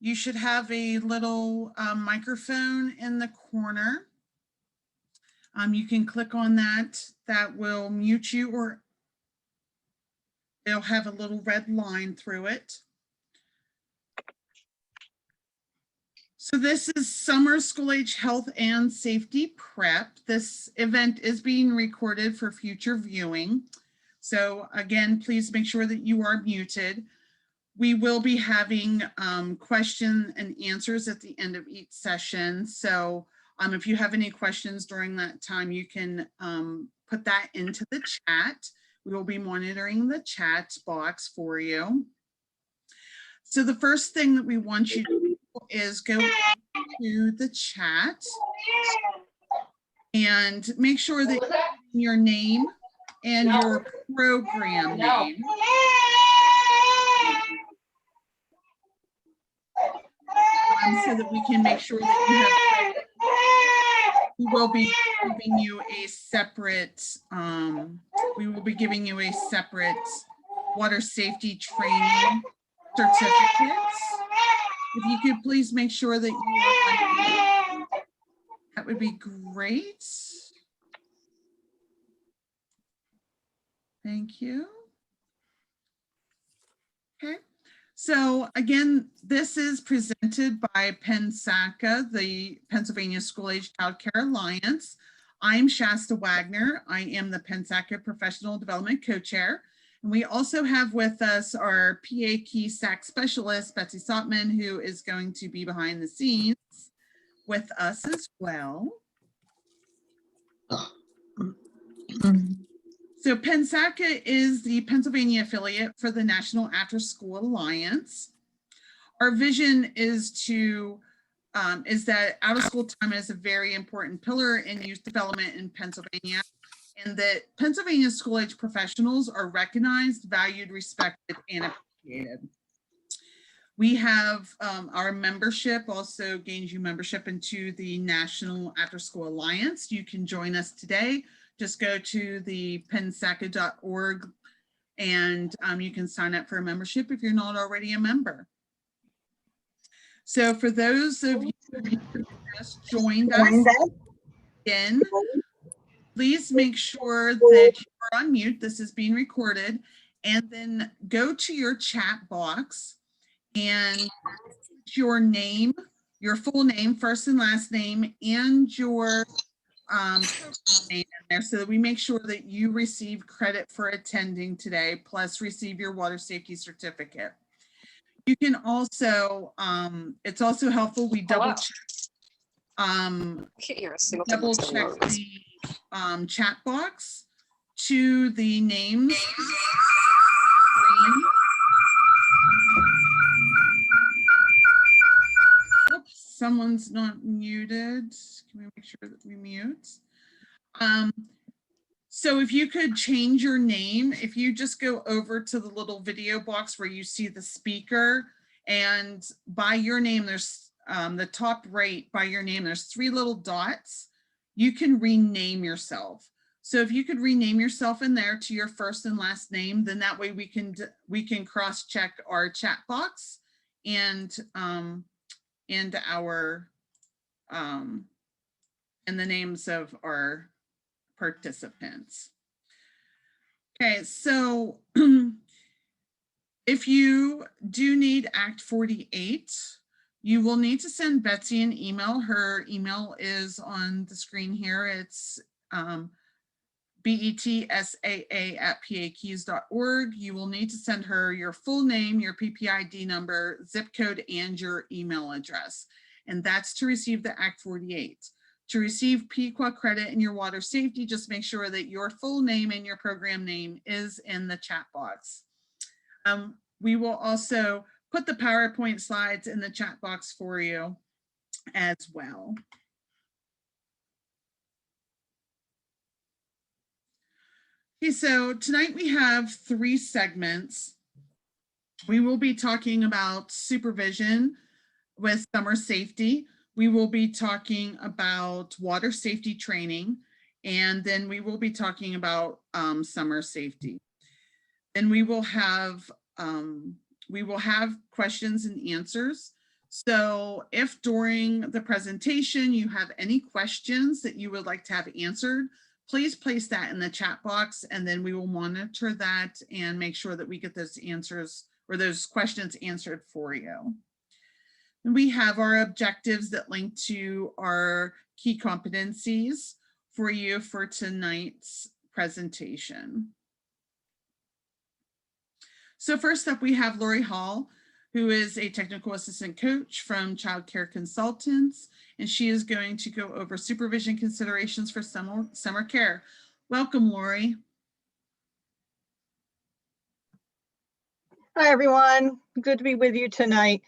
You should have a little microphone in the corner. You can click on that. That will mute you, or it'll have a little red line through it. So this is Summer School Age Health and Safety Prep. This event is being recorded for future viewing. So again, please make sure that you are muted. We will be having question and answers at the end of each session. So if you have any questions during that time, you can put that into the chat. We will be monitoring the chat box for you. So the first thing that we want you to do is go to the chat and make sure that your name and your program name. So that we can make sure that you have, we will be giving you a separate, water safety training certificates. If you could please make sure that you are, that would be great. Thank you. Okay. So again, this is presented by PENSACA, the Pennsylvania School Age Child Care Alliance. I'm Shasta Wagner. I am the PENSACA Professional Development Co-Chair. And we also have with us our PA Key SAC Specialist, Betsy Sotman, who is going to be behind the scenes with us as well. So PENSACA is the Pennsylvania affiliate for the National After School Alliance. Our vision is to is that out of school time is a very important pillar in youth development in Pennsylvania, and that Pennsylvania school age professionals are recognized, valued, respected, and appreciated. We have our membership also gains you membership into the National After School Alliance. You can join us today. Just go to the pensaca.org and you can sign up for a membership if you're not already a member. So for those of you who just joined us again, please make sure that you're on mute. This is being recorded, and then go to your chat box and your name, your full name, first and last name, and your name in there so that we make sure that you receive credit for attending today, plus receive your water safety certificate. You can also, it's also helpful, we double check, the chat box to the names. Oops, someone's not muted. Can we make sure that we mute? So if you could change your name, if you just go over to the little video box where you see the speaker, and by your name, there's the top right by your name, there's 3 little dots. You can rename yourself. So if you could rename yourself in there to your first and last name, then that way we can cross-check our chat box and our and the names of our participants. Okay, so if you do need Act 48, you will need to send Betsy an email. Her email is on the screen here. It's betsaa@pakeys.org. You will need to send her your full name, your PPID number, zip code, and your email address. And that's to receive the Act 48. To receive PQA credit in your water safety, just make sure that your full name and your program name is in the chat box. We will also put the PowerPoint slides in the chat box for you as well. Okay, so tonight we have 3 segments. We will be talking about supervision with summer safety. We will be talking about water safety training, and then we will be talking about summer safety. Then we will have questions and answers. So if during the presentation you have any questions that you would like to have answered, please place that in the chat box, and then we will monitor that and make sure that we get those answers or those questions answered for you. And we have our objectives that link to our key competencies for you for tonight's presentation. So first up, we have Lori Hall, who is a technical assistant coach from Child Care Consultants, and she is going to go over supervision considerations for summer care. Welcome, Lori. Hi, everyone. Good to be with you tonight.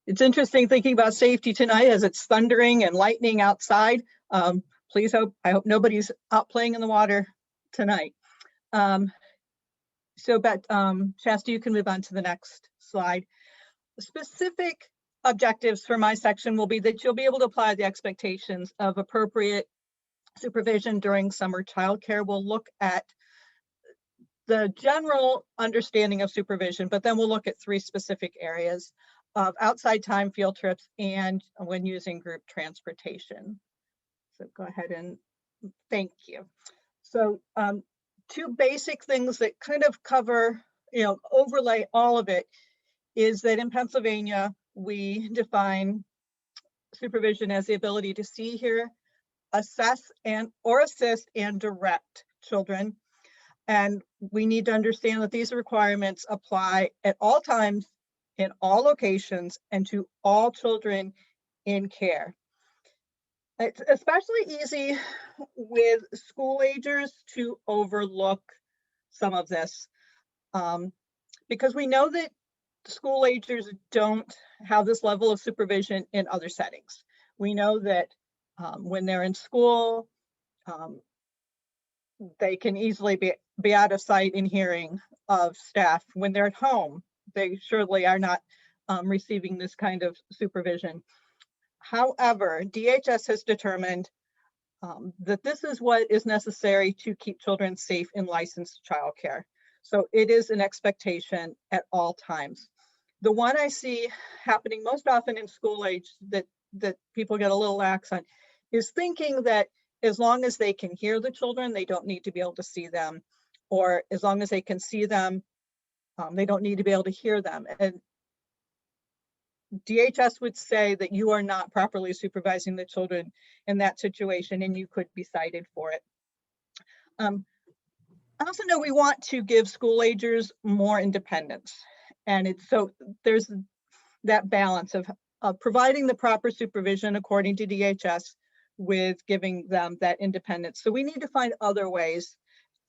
It's interesting thinking about safety tonight as it's thundering and lightning outside. I hope nobody's out playing in the water tonight. Shasta, you can move on to the next slide. Specific objectives for my section will be that you'll be able to apply the expectations of appropriate supervision during summer childcare. We'll look at the general understanding of supervision, but then we'll look at 3 specific areas of outside time, field trips, and when using group transportation. So go ahead and thank you. So 2 basic things that kind of cover, overlay all of it is that in Pennsylvania, we define supervision as the ability to see, hear, assess, or assist and direct children. And we need to understand that these requirements apply at all times, in all locations, and to all children in care. It's especially easy with school agers to overlook some of this because we know that school agers don't have this level of supervision in other settings. We know that when they're in school, they can easily be out of sight and hearing of staff. When they're at home, they surely are not receiving this kind of supervision. However, DHS has determined that this is what is necessary to keep children safe in licensed childcare. So it is an expectation at all times. The one I see happening most often in school age that people get a little lax on is thinking that as long as they can hear the children, they don't need to be able to see them, or as long as they can see them, they don't need to be able to hear them. And DHS would say that you are not properly supervising the children in that situation, and you could be cited for it. I also know we want to give school agers more independence, and so there's that balance of providing the proper supervision according to DHS with giving them that independence. So we need to find other ways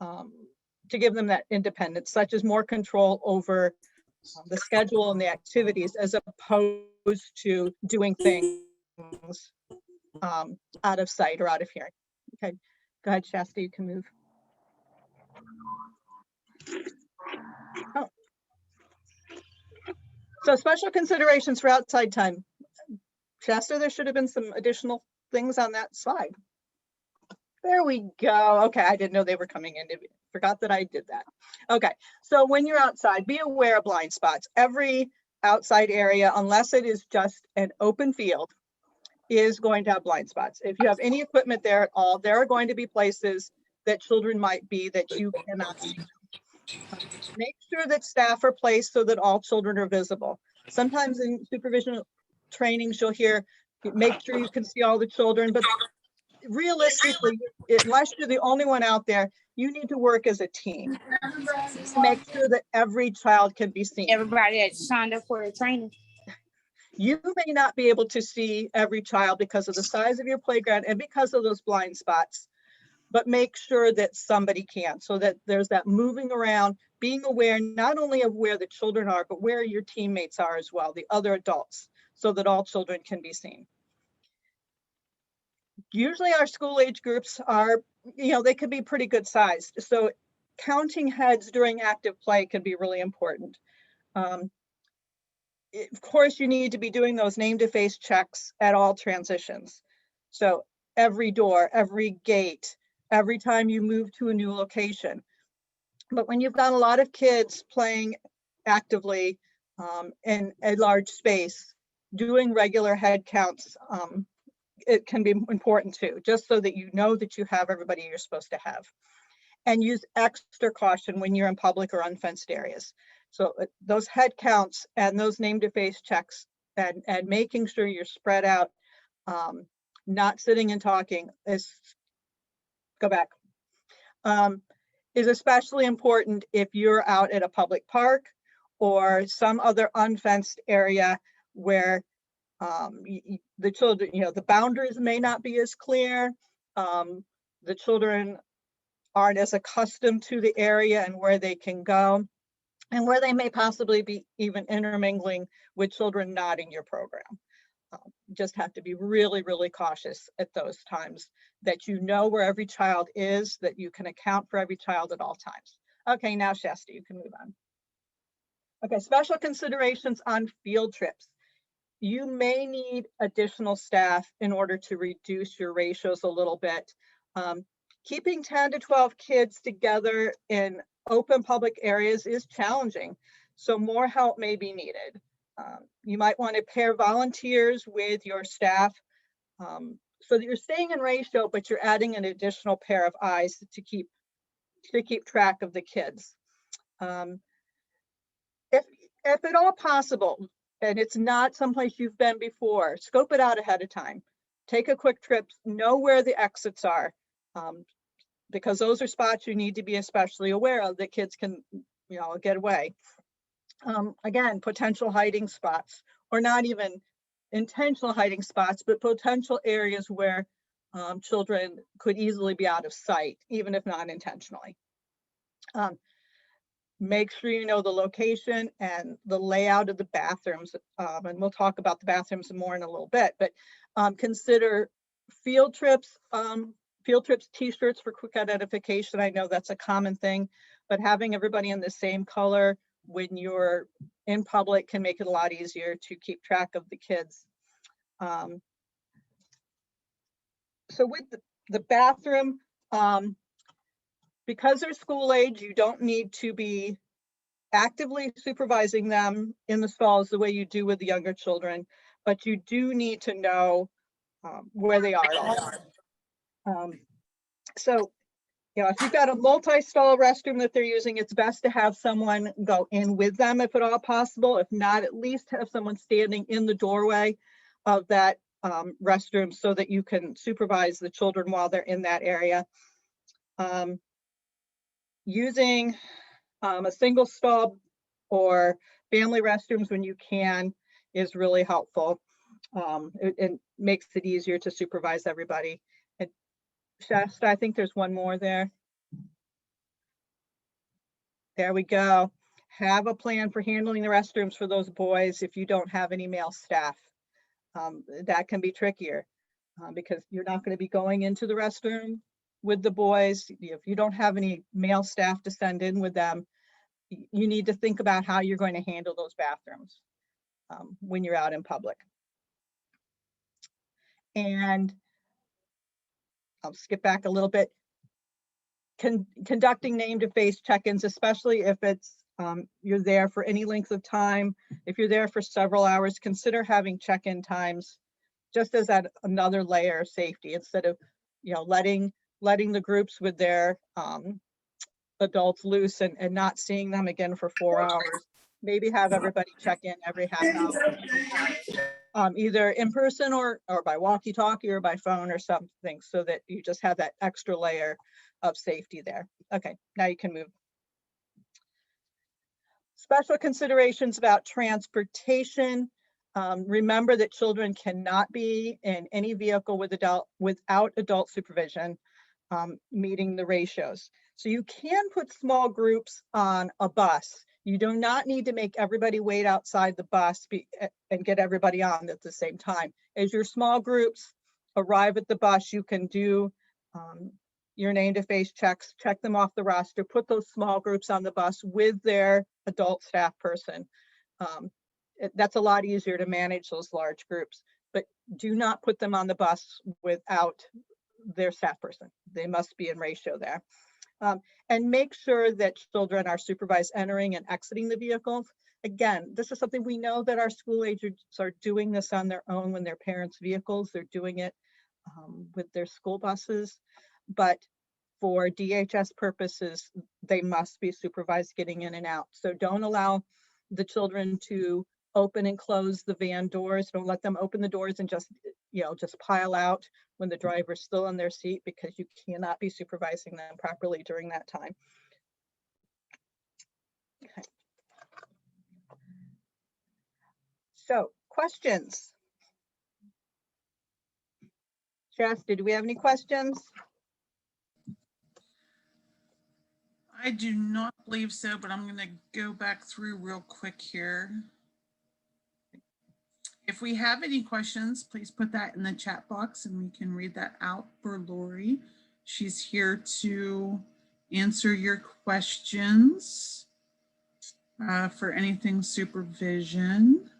to give them that independence, such as more control over the schedule and the activities, as opposed to doing things out of sight or out of hearing. Okay, go ahead, Shasta, you can move. Oh. So special considerations for outside time. Shasta, there should have been some additional things on that slide. There we go. Okay, I didn't know they were coming in. Forgot that I did that. Okay, so when you're outside, be aware of blind spots. Every outside area, unless it is just an open field, is going to have blind spots. If you have any equipment there at all, there are going to be places that children might be that you cannot see. Make sure that staff are placed so that all children are visible. Sometimes in supervision trainings, you'll hear, make sure you can see all the children, but realistically, unless you're the only one out there, you need to work as a team to make sure that every child can be seen. Everybody that signed up for a training. You may not be able to see every child because of the size of your playground and because of those blind spots, but make sure that somebody can, so that there's that moving around, being aware not only of where the children are, but where your teammates are as well, the other adults, so that all children can be seen. Usually our school age groups are, they can be pretty good sized. So counting heads during active play can be really important. Of course, you need to be doing those name to face checks at all transitions. So every door, every gate, every time you move to a new location. But when you've got a lot of kids playing actively in a large space, doing regular head counts, it can be important too, just so that you know that you have everybody you're supposed to have. And use extra caution when you're in public or unfenced areas. So those head counts and those name to face checks and making sure you're spread out, not sitting and talking is, go back, is especially important if you're out at a public park or some other unfenced area where the children, the boundaries may not be as clear. The children aren't as accustomed to the area and where they can go, and where they may possibly be even intermingling with children not in your program. Just have to be really, really cautious at those times, that you know where every child is, that you can account for every child at all times. Okay, now Shasta, you can move on. Okay, special considerations on field trips. You may need additional staff in order to reduce your ratios a little bit. Keeping 10 to 12 kids together in open public areas is challenging, so more help may be needed. You might want to pair volunteers with your staff so that you're staying in ratio, but you're adding an additional pair of eyes to keep track of the kids. If at all possible, and it's not someplace you've been before, scope it out ahead of time. Take a quick trip, know where the exits are, because those are spots you need to be especially aware of that kids can, get away. Again, potential hiding spots, or not even intentional hiding spots, but potential areas where children could easily be out of sight, even if not intentionally. Make sure you know the location and the layout of the bathrooms, and we'll talk about the bathrooms more in a little bit, but consider field trips t-shirts for quick identification. I know that's a common thing, but having everybody in the same color when you're in public can make it a lot easier to keep track of the kids. So with the bathroom, because they're school age, you don't need to be actively supervising them in the stalls the way you do with the younger children, but you do need to know where they are at all times. So, if you've got a multi-stall restroom that they're using, it's best to have someone go in with them if at all possible. If not, at least have someone standing in the doorway of that restroom so that you can supervise the children while they're in that area. Using a single stall or family restrooms when you can is really helpful. It makes it easier to supervise everybody. And Shasta, I think there's one more there. There we go. Have a plan for handling the restrooms for those boys if you don't have any male staff. That can be trickier because you're not going to be going into the restroom with the boys. If you don't have any male staff to send in with them, you need to think about how you're going to handle those bathrooms when you're out in public. And I'll skip back a little bit. Conducting name to face check-ins, especially if it's you're there for any length of time. If you're there for several hours, consider having check-in times just as another layer of safety, instead of letting the groups with their adults loose and not seeing them again for 4 hours. Maybe have everybody check in every half hour, either in person or by walkie-talkie or by phone or something, so that you just have that extra layer of safety there. Okay, now you can move. Special considerations about transportation. Remember that children cannot be in any vehicle without adult supervision, meeting the ratios. So you can put small groups on a bus. You do not need to make everybody wait outside the bus and get everybody on at the same time. As your small groups arrive at the bus, you can do your name to face checks, check them off the roster, put those small groups on the bus with their adult staff person. That's a lot easier to manage those large groups, but do not put them on the bus without their staff person. They must be in ratio there. And make sure that children are supervised entering and exiting the vehicles. Again, this is something we know that our school agents are doing this on their own when their parents' vehicles, they're doing it with their school buses. But for DHS purposes, they must be supervised getting in and out. So don't allow the children to open and close the van doors. Don't let them open the doors and just pile out when the driver's still in their seat, because you cannot be supervising them properly during that time. Okay. So, questions? Shasta, do we have any questions? I do not believe so, but I'm going to go back through real quick here. If we have any questions, please put that in the chat box and we can read that out for Lori. She's here to answer your questions for anything supervision.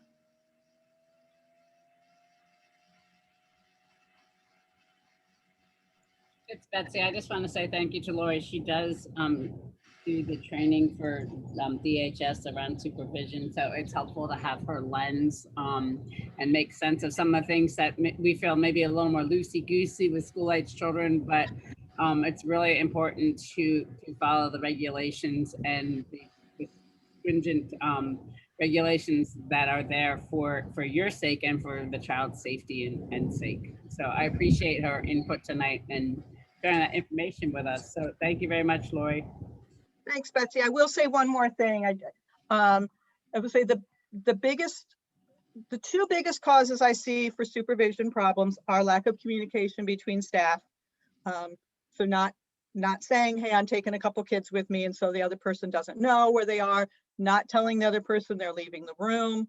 It's Betsy. I just want to say thank you to Lori. She does do the training for DHS around supervision. So it's helpful to have her lens and make sense of some of the things that we feel maybe a little more loosey-goosey with school-age children, but it's really important to follow the regulations and the stringent regulations that are there for your sake and for the child's safety and sake. So I appreciate her input tonight and sharing that information with us. So thank you very much, Lori. Thanks, Betsy. I will say one more thing. I would say the two biggest causes I see for supervision problems are lack of communication between staff. So not saying, hey, I'm taking a couple kids with me, and so the other person doesn't know where they are, not telling the other person they're leaving the room,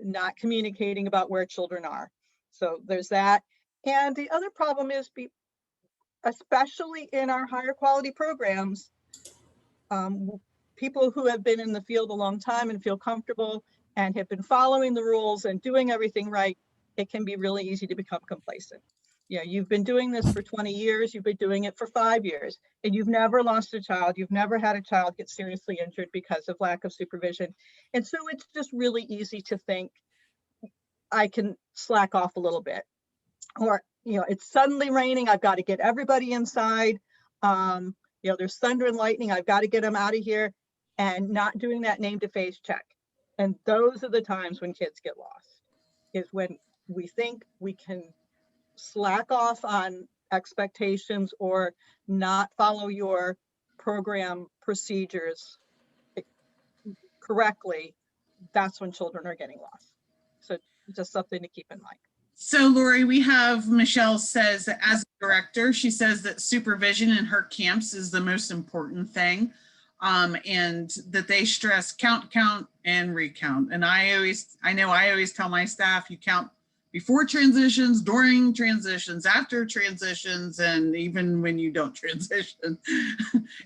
not communicating about where children are. So there's that. And the other problem is, especially in our higher quality programs, people who have been in the field a long time and feel comfortable and have been following the rules and doing everything right, it can be really easy to become complacent. You know, you've been doing this for 20 years, you've been doing it for 5 years, and you've never lost a child, you've never had a child get seriously injured because of lack of supervision. And so it's just really easy to think, I can slack off a little bit. Or, it's suddenly raining, I've got to get everybody inside. There's thunder and lightning, I've got to get them out of here, and not doing that name to face check. And those are the times when kids get lost, is when we think we can slack off on expectations or not follow your program procedures correctly. That's when children are getting lost. So just something to keep in mind. So Lori, we have Michelle says that as a director, she says that supervision in her camps is the most important thing. And that they stress count, and recount. And I always tell my staff, you count before transitions, during transitions, after transitions, and even when you don't transition.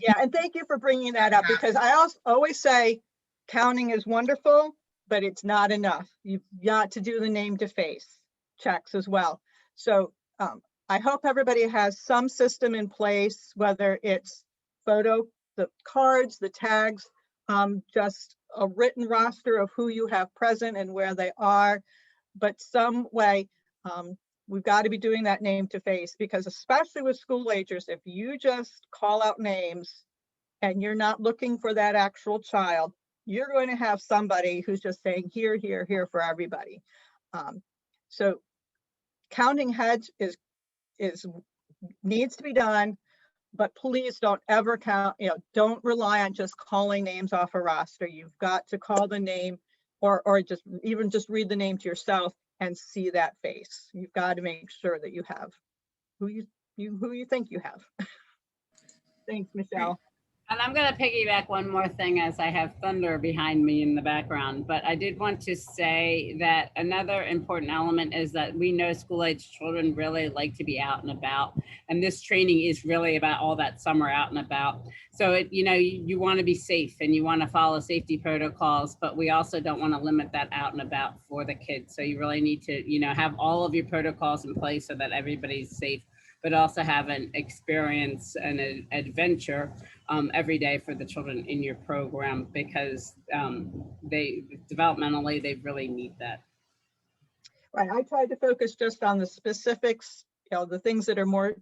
Yeah, and thank you for bringing that up, because I always say counting is wonderful, but it's not enough. You've got to do the name to face checks as well. So I hope everybody has some system in place, whether it's the cards, the tags, just a written roster of who you have present and where they are, but some way we've got to be doing that name to face, because especially with school agers, if you just call out names and you're not looking for that actual child, you're going to have somebody who's just saying here, here, here for everybody. So counting heads needs to be done, but please don't ever count, don't rely on just calling names off a roster. You've got to call the name or just read the name to yourself and see that face. You've got to make sure that you have who you think you have. Thanks, Michelle. And I'm going to piggyback one more thing, as I have thunder behind me in the background, but I did want to say that another important element is that we know school-age children really like to be out and about, and this training is really about all that summer out and about. So you want to be safe and you want to follow safety protocols, but we also don't want to limit that out and about for the kids. So you really need to have all of your protocols in place so that everybody's safe. but also have an experience and an adventure every day for the children in your program, because they developmentally, they really need that. Right, I tried to focus just on the specifics, the things that are more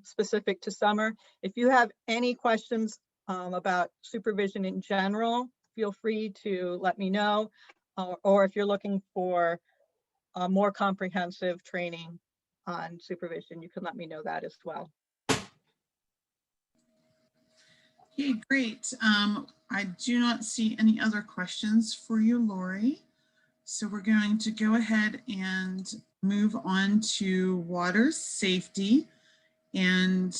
specific to summer. If you have any questions about supervision in general, feel free to let me know. Or if you're looking for a more comprehensive training on supervision, you can let me know that as well. Okay, great. I do not see any other questions for you, Lori. So we're going to go ahead and move on to water safety. And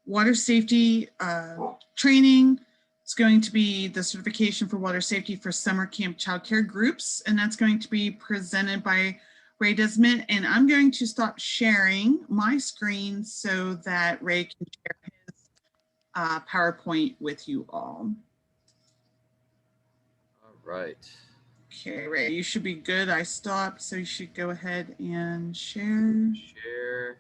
water safety training is going to be the certification for water safety for summer camp childcare groups. And that's going to be presented by Ray Desmond. And I'm going to stop sharing my screen so that Ray can share his PowerPoint with you all. All right. Okay, Ray, you should be good. I stopped, so you should go ahead and share. Share.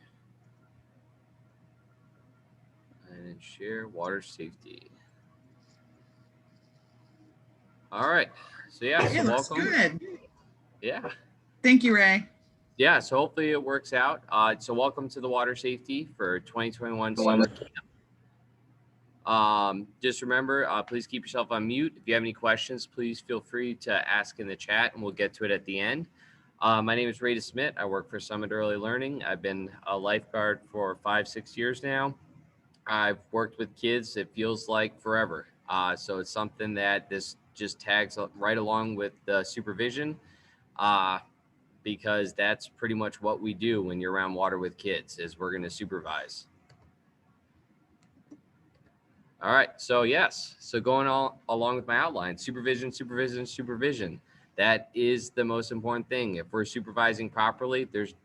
And then share water safety. All right. So yeah, It so looks welcome. good. Yeah. Thank you, Ray. Yeah, so hopefully it works out. So welcome to the water safety for 2021 summer camp. Just remember, please keep yourself on mute. If you have any questions, please feel free to ask in the chat and we'll get to it at the end. My name is Ray Smith. I work for Summit Early Learning. I've been a lifeguard for 5-6 years now. I've worked with kids, it feels like forever. So it's something that this just tags right along with the supervision, because that's pretty much what we do when you're around water with kids, is we're going to supervise. All right, so yes, so going all along with my outline, supervision, supervision, supervision. That is the most important thing. If we're supervising properly, there's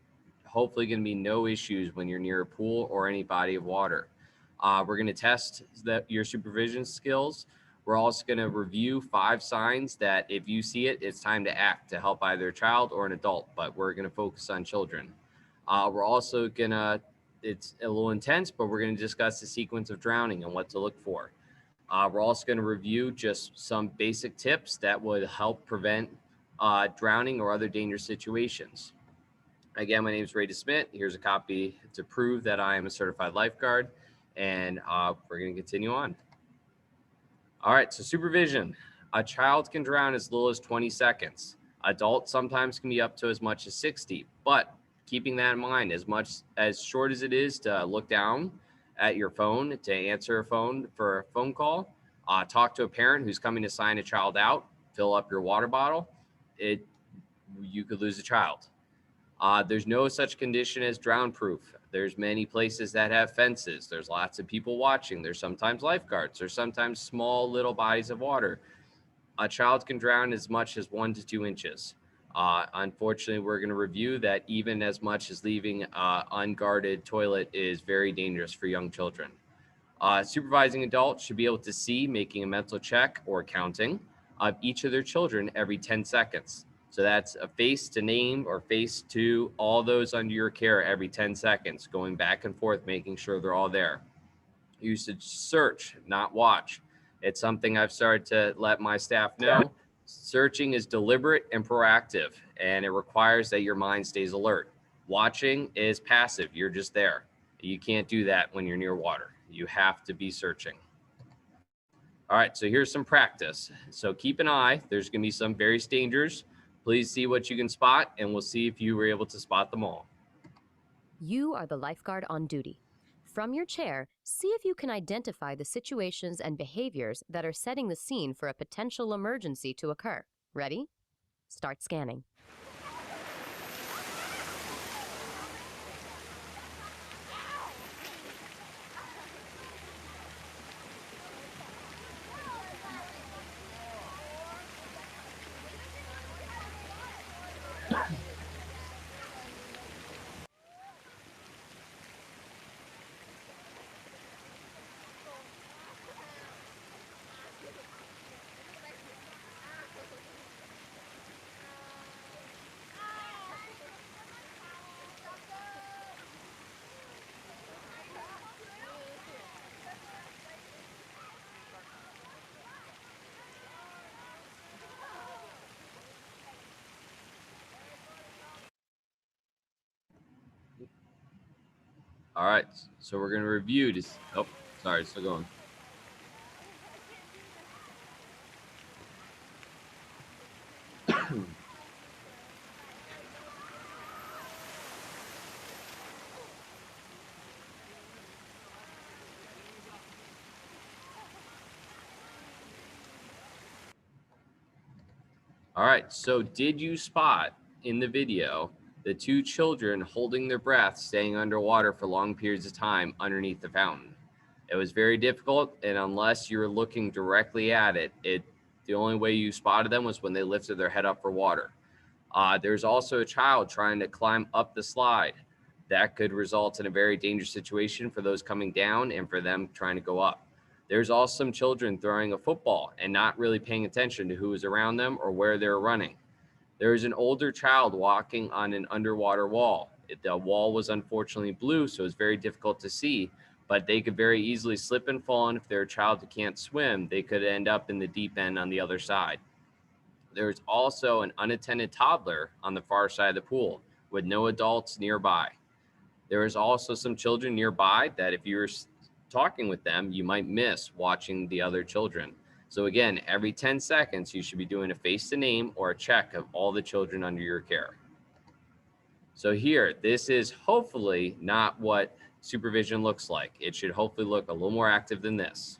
hopefully going to be no issues when you're near a pool or any body of water. We're going to test your supervision skills. We're also going to review 5 signs that if you see it, it's time to act to help either a child or an adult, but we're going to focus on children. We're also going to, it's a little intense, but we're going to discuss the sequence of drowning and what to look for. We're also going to review just some basic tips that would help prevent drowning or other dangerous situations. Again, my name is Ray Smith. Here's a copy to prove that I am a certified lifeguard, and we're going to continue on. All right, so supervision. A child can drown as little as 20 seconds. Adults sometimes can be up to as much as 60, but keeping that in mind, as short as it is to look down at your phone to answer a phone for a phone call, talk to a parent who's coming to sign a child out, fill up your water bottle, you could lose a child. There's no such condition as drown proof. There's many places that have fences. There's lots of people watching. There's sometimes lifeguards. There's sometimes small little bodies of water. A child can drown as much as 1 to 2 inches. Unfortunately, we're going to review that even as much as leaving an unguarded toilet is very dangerous for young children. Supervising adults should be able to see making a mental check or counting of each of their children every 10 seconds. So that's a face to name or face to all those under your care every 10 seconds, going back and forth, making sure they're all there. You should search, not watch. It's something I've started to let my staff know. Searching is deliberate and proactive, and it requires that your mind stays alert. Watching is passive. You're just there. You can't do that when you're near water. You have to be searching. All right, so here's some practice. So keep an eye. There's going to be some various dangers. Please see what you can spot, and we'll see if you were able to spot them all. You are the lifeguard on duty. From your chair, see if you can identify the situations and behaviors that are setting the scene for a potential emergency to occur. Ready? Start scanning. All right, so we're going to review this. Oh, sorry, still going. All right, so did you spot in the video the two children holding their breath, staying underwater for long periods of time underneath the fountain? It was very difficult, and unless you're looking directly at it, the only way you spotted them was when they lifted their head up for water. There's also a child trying to climb up the slide. That could result in a very dangerous situation for those coming down and for them trying to go up. There's also some children throwing a football and not really paying attention to who was around them or where they're running. There is an older child walking on an underwater wall. The wall was unfortunately blue, so it's very difficult to see, but they could very easily slip and fall. And if they're a child who can't swim, they could end up in the deep end on the other side. There's also an unattended toddler on the far side of the pool with no adults nearby. There is also some children nearby that if you're talking with them, you might miss watching the other children. So again, every 10 seconds, you should be doing a face to name or a check of all the children under your care. So here, this is hopefully not what supervision looks like. It should hopefully look a little more active than this.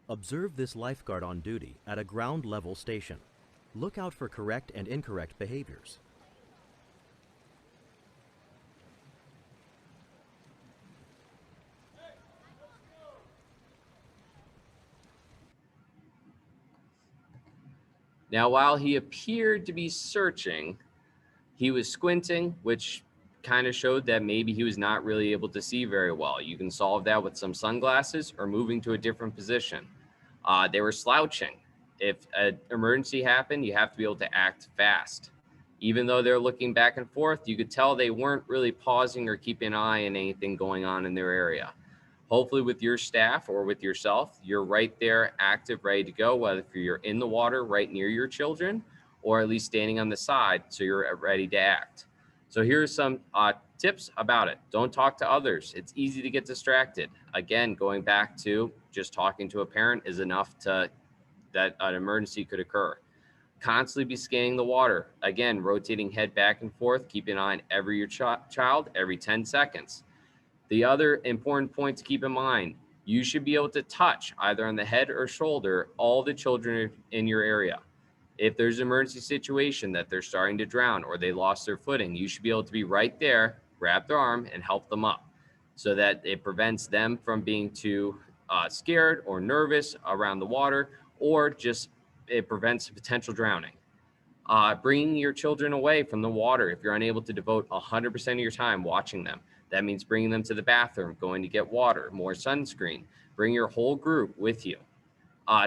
Observe this lifeguard on duty at a ground level station. Look out for correct and incorrect behaviors. Now, while he appeared to be searching, he was squinting, which kind of showed that maybe he was not really able to see very well. You can solve that with some sunglasses or moving to a different position. They were slouching. If an emergency happened, you have to be able to act fast. Even though they're looking back and forth, you could tell they weren't really pausing or keeping an eye on anything going on in their area. Hopefully with your staff or with yourself, you're right there, active, ready to go, whether you're in the water right near your children or at least standing on the side so you're ready to act. So here's some tips about it. Don't talk to others. It's easy to get distracted. Again, going back to just talking to a parent is enough that an emergency could occur. Constantly be scanning the water. Again, rotating head back and forth, keeping an eye on every child every 10 seconds. The other important point to keep in mind, you should be able to touch either on the head or shoulder all the children in your area. If there's an emergency situation that they're starting to drown or they lost their footing, you should be able to be right there, grab their arm and help them up so that it prevents them from being too scared or nervous around the water, or just it prevents potential drowning. Bringing your children away from the water if you're unable to devote 100% of your time watching them. That means bringing them to the bathroom, going to get water, more sunscreen. Bring your whole group with you.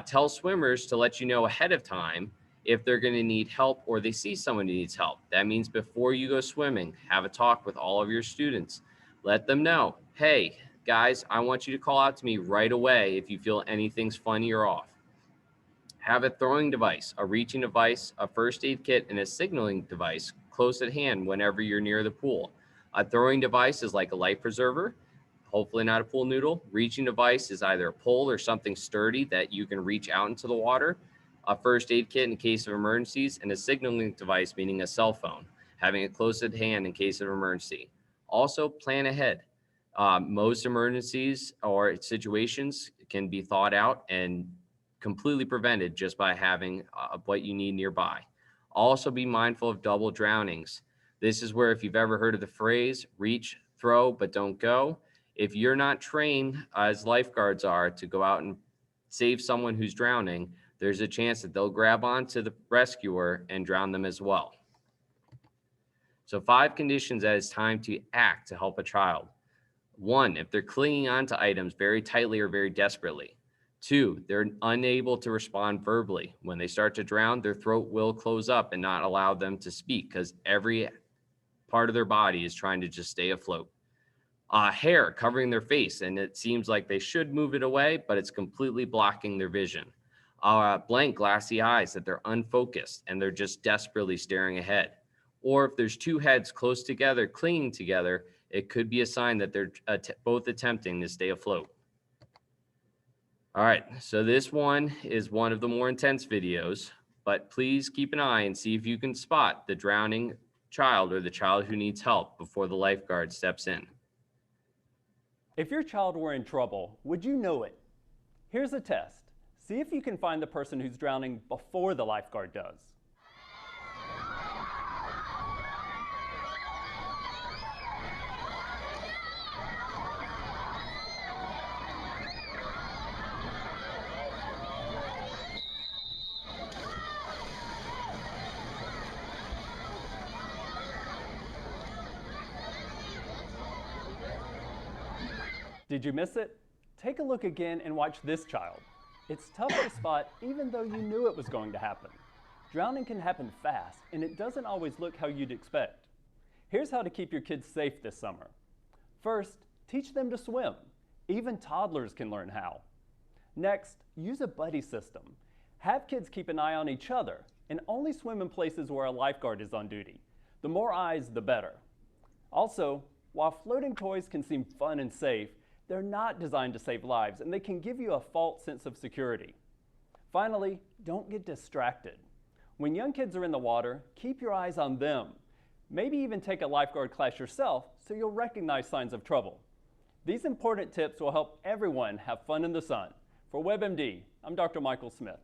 Tell swimmers to let you know ahead of time if they're going to need help or they see someone who needs help. That means before you go swimming, have a talk with all of your students. Let them know, hey, guys, I want you to call out to me right away if you feel anything's funny or off. Have a throwing device, a reaching device, a first aid kit, and a signaling device close at hand whenever you're near the pool. A throwing device is like a life preserver, hopefully not a pool noodle. Reaching device is either a pole or something sturdy that you can reach out into the water. A first aid kit in case of emergencies, and a signaling device, meaning a cell phone, having it close at hand in case of emergency. Also, plan ahead. Most emergencies or situations can be thought out and completely prevented just by having what you need nearby. Also be mindful of double drownings. This is where, if you've ever heard of the phrase, reach, throw, but don't go. If you're not trained as lifeguards are to go out and save someone who's drowning, there's a chance that they'll grab onto the rescuer and drown them as well. So 5 conditions that it's time to act to help a child. 1, if they're clinging onto items very tightly or very desperately. 2, they're unable to respond verbally. When they start to drown, their throat will close up and not allow them to speak because every part of their body is trying to just stay afloat. Hair covering their face, and it seems like they should move it away, but it's completely blocking their vision. Blank, glassy eyes, that they're unfocused and they're just desperately staring ahead. Or if there's 2 heads close together, clinging together, It could be a sign that they're both attempting to stay afloat. All right, so this one is one of the more intense videos, but please keep an eye and see if you can spot the drowning child or the child who needs help before the lifeguard steps in. If your child were in trouble, would you know it? Here's a test. See if you can find the person who's drowning before the lifeguard does. Did you miss it? Take a look again and watch this child. It's tough to spot even though you knew it was going to happen. Drowning can happen fast and it doesn't always look how you'd expect. Here's how to keep your kids safe this summer. First, teach them to swim. Even toddlers can learn how. Next, use a buddy system. Have kids keep an eye on each other and only swim in places where a lifeguard is on duty. The more eyes, the better. Also, while floating toys can seem fun and safe, they're not designed to save lives, and they can give you a false sense of security. Finally, don't get distracted. When young kids are in the water, keep your eyes on them. Maybe even take a lifeguard class yourself so you'll recognize signs of trouble. These important tips will help everyone have fun in the sun. For WebMD, I'm Dr. Michael Smith.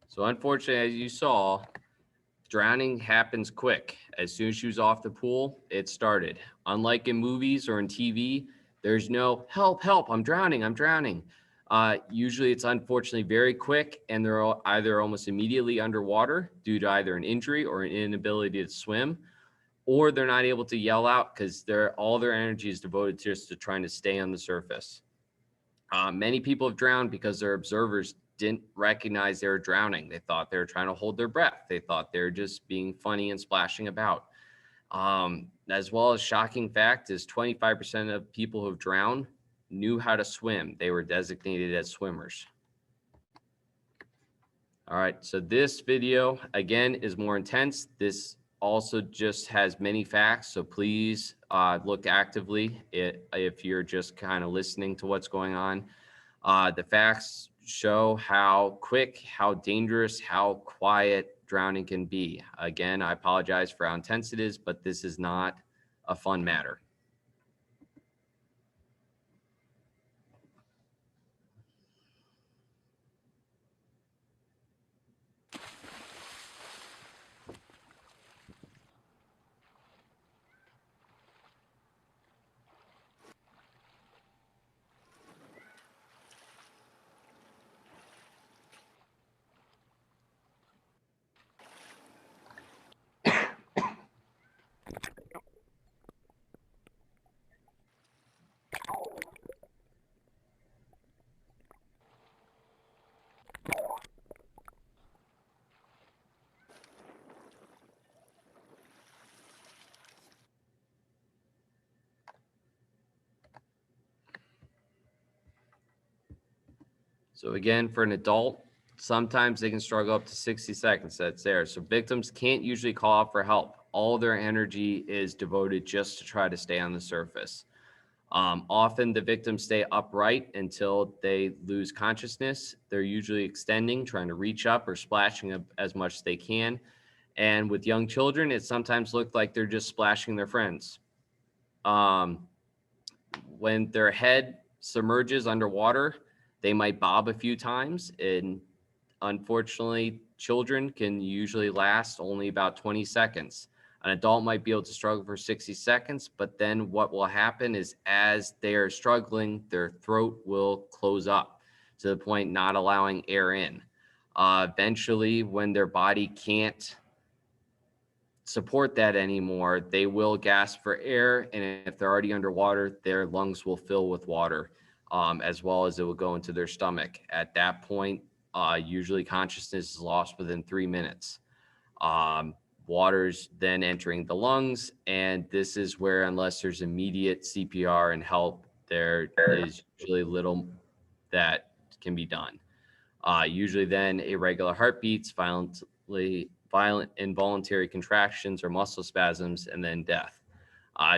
So unfortunately, as you saw, drowning happens quick. As soon as she was off the pool, it started. Unlike in movies or in TV, there's no help, help, I'm drowning, I'm drowning. Usually it's unfortunately very quick and they're either almost immediately underwater due to either an injury or an inability to swim, or they're not able to yell out because all their energy is devoted just to trying to stay on the surface. Many people have drowned because their observers didn't recognize they were drowning. They thought they were trying to hold their breath. They thought they were just being funny and splashing about. As well as shocking fact is 25% of people who have drowned knew how to swim. They were designated as swimmers. All right, so this video, again, is more intense. This also just has many facts, so please look actively if you're just kind of listening to what's going on. The facts show how quick, how dangerous, how quiet drowning can be. Again, I apologize for how intense it is, but this is not a fun matter. So again, for an adult, sometimes they can struggle up to 60 seconds. That's there. So victims can't usually call out for help. All their energy is devoted just to try to stay on the surface. Often the victims stay upright until they lose consciousness. They're usually extending, trying to reach up or splashing up as much as they can. And with young children, it sometimes looks like they're just splashing their friends. When their head submerges underwater, they might bob a few times, and unfortunately, children can usually last only about 20 seconds. An adult might be able to struggle for 60 seconds, but then what will happen is as they are struggling, their throat will close up to the point not allowing air in. Eventually, when their body can't support that anymore, they will gasp for air, and if they're already underwater, their lungs will fill with water. As well as it will go into their stomach. At that point, usually consciousness is lost within 3 minutes. Water's then entering the lungs, and this is where, unless there's immediate CPR and help, there is usually little that can be done. Usually then irregular heartbeats, violent involuntary contractions or muscle spasms, and then death.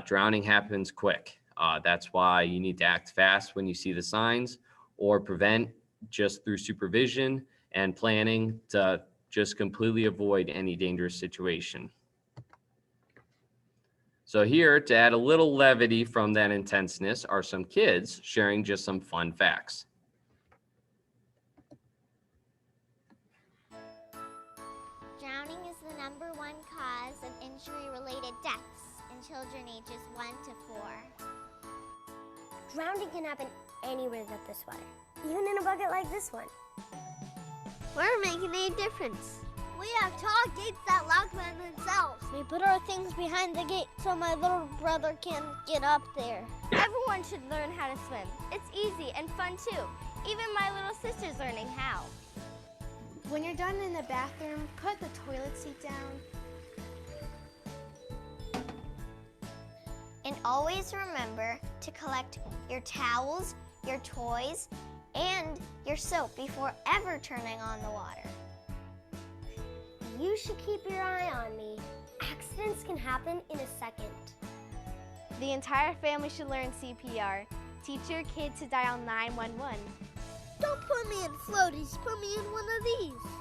Drowning happens quick. That's why you need to act fast when you see the signs, or prevent just through supervision and planning to just completely avoid any dangerous situation. So here, to add a little levity from that intenseness, are some kids sharing just some fun facts. Drowning is the #1 cause of injury-related deaths in children ages 1 to 4. Drowning can happen anywhere that there's water, even in a bucket like this one. We're making a difference. We have tall gates that lock by themselves. We put our things behind the gate so my little brother can get up there. Everyone should learn how to swim. It's easy and fun too. Even my little sister's learning how. When you're done in the bathroom, put the toilet seat down. And always remember to collect your towels, your toys, and your soap before ever turning on the water. You should keep your eye on me. Accidents can happen in a second. The entire family should learn CPR. Teach your kid to dial 911. Don't put me in floaties, put me in one of these.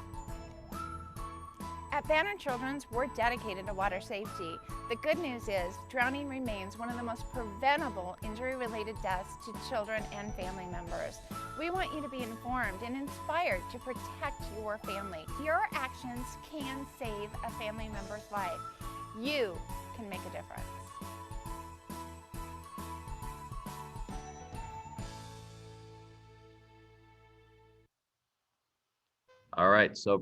At Banner Children's, we're dedicated to water safety. The good news is drowning remains one of the most preventable injury-related deaths to children and family members. We want you to be informed and inspired to protect your family. Your actions can save a family member's life. You can make a difference. All right, so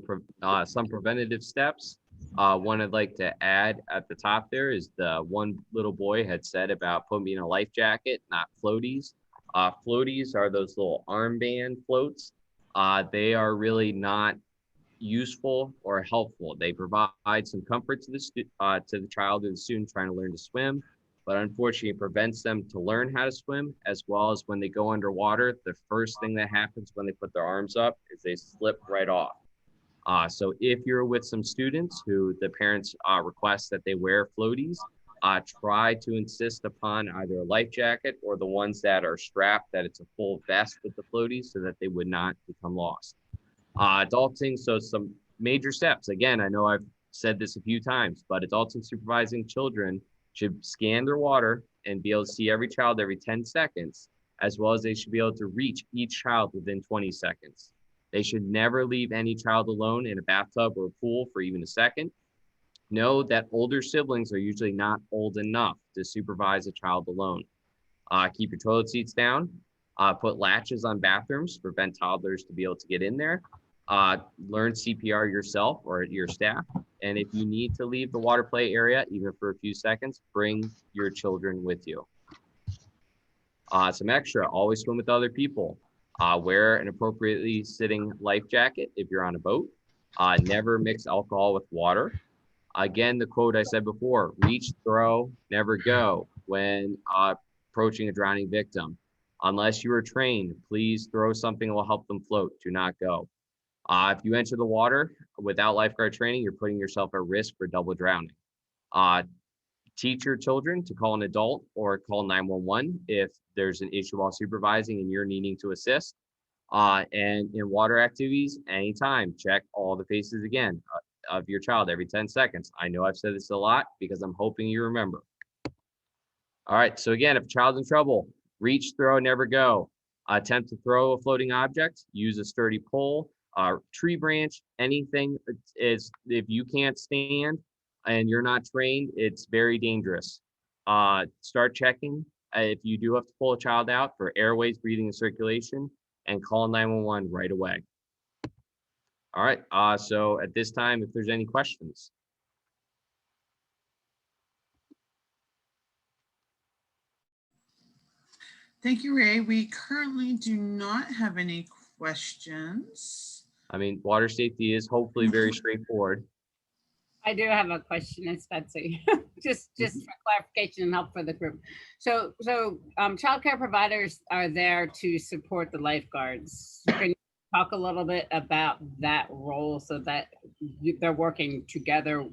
some preventative steps. One I'd like to add at the top there is the one little boy had said about putting me in a life jacket, not floaties. Floaties are those little armband floats. They are really not useful or helpful. They provide some comfort to the child or the student trying to learn to swim, but unfortunately it prevents them to learn how to swim, as well as when they go underwater, the first thing that happens when they put their arms up is they slip right off. So if you're with some students who the parents request that they wear floaties, try to insist upon either a life jacket or the ones that are strapped, that it's a full vest with the floaties so that they would not become lost. Adulting, so some major steps. Again, I know I've said this a few times, but adulting supervising children should scan their water and be able to see every child every 10 seconds, as well as they should be able to reach each child within 20 seconds. They should never leave any child alone in a bathtub or a pool for even a second. Know that older siblings are usually not old enough to supervise a child alone. Keep your toilet seats down. Put latches on bathrooms to prevent toddlers to be able to get in there. Learn CPR yourself or your staff. And if you need to leave the water play area, even for a few seconds, bring your children with you. Some extra, always swim with other people. Wear an appropriately sitting life jacket if you're on a boat. Never mix alcohol with water. Again, the quote I said before, reach, throw, never go when approaching a drowning victim. Unless you are trained, please throw something that will help them float. Do not go. If you enter the water without lifeguard training, you're putting yourself at risk for double drowning. Teach your children to call an adult or call 911 if there's an issue while supervising and you're needing to assist. And in water activities, anytime, check all the faces again of your child every 10 seconds. I know I've said this a lot because I'm hoping you remember. All right, so again, if a child's in trouble, reach, throw, never go. Attempt to throw a floating object, use a sturdy pole, tree branch, anything is, if you can't stand and you're not trained, it's very dangerous. Start checking if you do have to pull a child out for airways, breathing, and circulation, and call 911 right away. All right, so at this time, if there's any questions. Thank you, Ray. We currently do not have any questions. I mean, water safety is hopefully very straightforward. I do have a question, it's Betsy, just for clarification and help for the group. So childcare providers are there to support the lifeguards. Can you talk a little bit about that role so that they're working together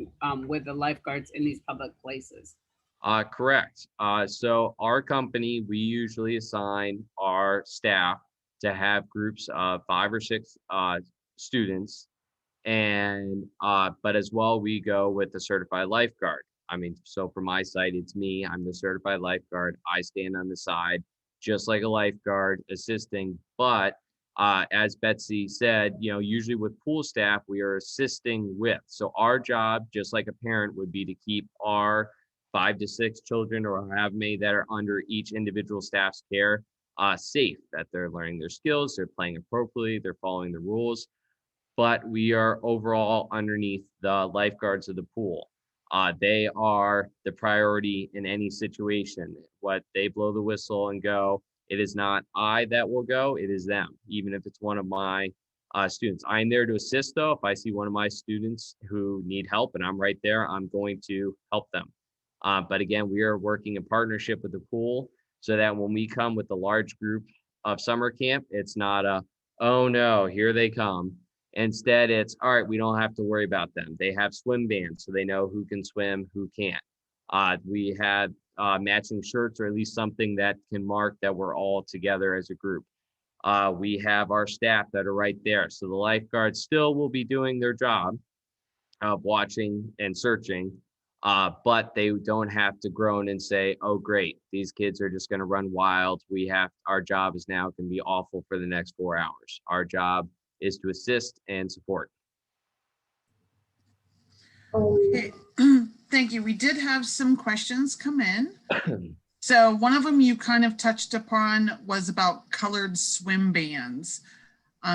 with the lifeguards in these public places? Correct. So our company, we usually assign our staff to have groups of 5 or 6 students, and but as well, we go with the certified lifeguard. I mean, so for my site, it's me. I'm the certified lifeguard. I stand on the side, just like a lifeguard, assisting. But as Betsy said, usually with pool staff, we are assisting with. So our job, just like a parent, would be to keep our 5 to 6 children, or however many that are under each individual staff's care, safe, that they're learning their skills, they're playing appropriately, they're following the rules. But we are overall underneath the lifeguards of the pool. They are the priority in any situation. What they blow the whistle and go, it is not I that will go, it is them, even if it's one of my students. I'm there to assist, though. If I see one of my students who need help and I'm right there, I'm going to help them. But again, we are working in partnership with the pool so that when we come with a large group of summer camp, it's not a, oh no, here they come. Instead, it's all right, we don't have to worry about them. They have swim bands, so they know who can swim, who can't. We have matching shirts, or at least something that can mark that we're all together as a group. We have our staff that are right there. So the lifeguards still will be doing their job of watching and searching, but they don't have to groan and say, oh, great, these kids are just going to run wild. Our job is now going to be awful for the next 4 hours. Our job is to assist and support. Okay. Thank you. We did have some questions come in. So one of them you kind of touched upon was about colored swim bands.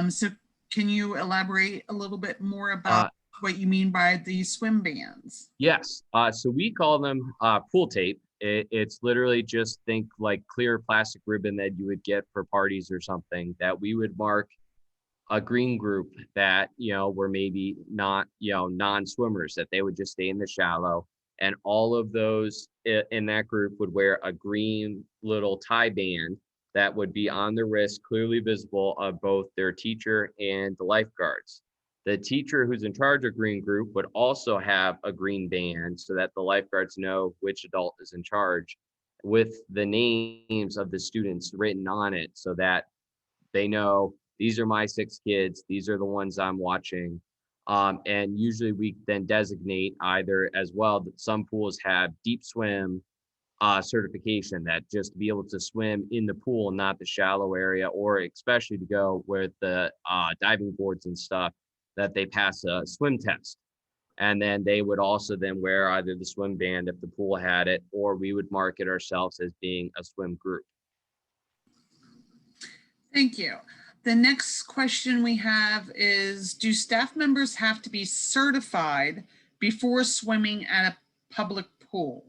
So can you elaborate a little bit more about what you mean by these swim bands? Yes. So we call them pool tape. It's literally just think like clear plastic ribbon that you would get for parties or something, that we would mark a green group that, were maybe not, non-swimmers, that they would just stay in the shallow. And all of those in that group would wear a green little tie band that would be on the wrist, clearly visible of both their teacher and the lifeguards. The teacher who's in charge of green group would also have a green band so that the lifeguards know which adult is in charge, with the names of the students written on it so that they know these are my 6 kids, these are the ones I'm watching. And usually we then designate either as well that some pools have deep swim certification, that just to be able to swim in the pool, not the shallow area, or especially to go with the diving boards and stuff, that they pass a swim test. And then they would also then wear either the swim band if the pool had it, or we would mark it ourselves as being a swim group. Thank you. The next question we have is, do staff members have to be certified before swimming at a public pool?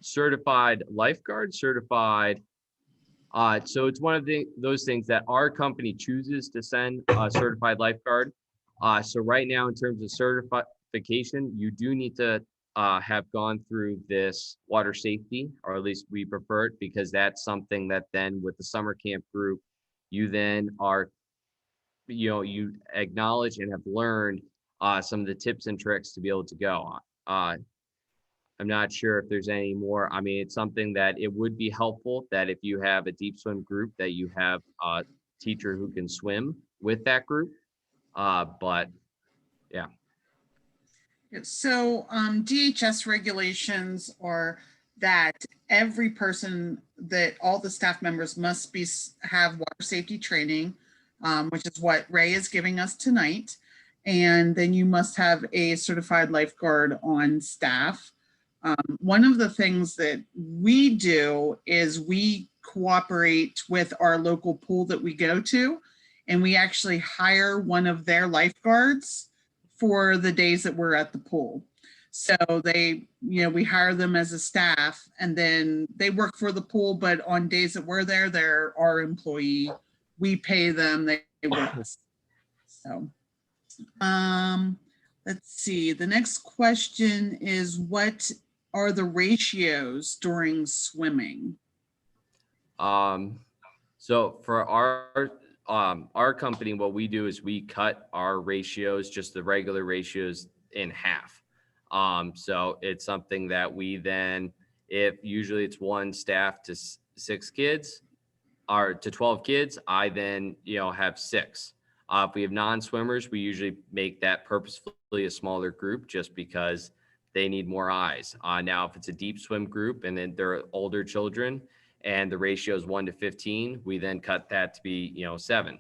Certified lifeguard, certified. So it's one of those things that our company chooses to send a certified lifeguard. So right now, in terms of certification, you do need to have gone through this water safety, or at least we prefer it, because that's something that then with the summer camp group, you then are, you acknowledge and have learned some of the tips and tricks to be able to go on. I'm not sure if there's any more. I mean, it's something that it would be helpful that if you have a deep swim group, that you have a teacher who can swim with that group. But yeah. So DHS regulations are that every person, that all the staff members must have water safety training, which is what Ray is giving us tonight. And then you must have a certified lifeguard on staff. One of the things that we do is we cooperate with our local pool that we go to, and we actually hire one of their lifeguards for the days that we're at the pool. So they, we hire them as a staff, and then they work for the pool, but on days that we're there, they're our employee. We pay them, they work. So, let's see. The next question is, what are the ratios during swimming? So for our company, what we do is we cut our ratios, just the regular ratios, in half. So it's something that we then, if usually it's one staff to 6 kids or to 12 kids, I then, have 6. If we have non-swimmers, we usually make that purposefully a smaller group just because they need more eyes. Now, if it's a deep swim group and then they're older children and the ratio is 1 to 15, we then cut that to be, 7.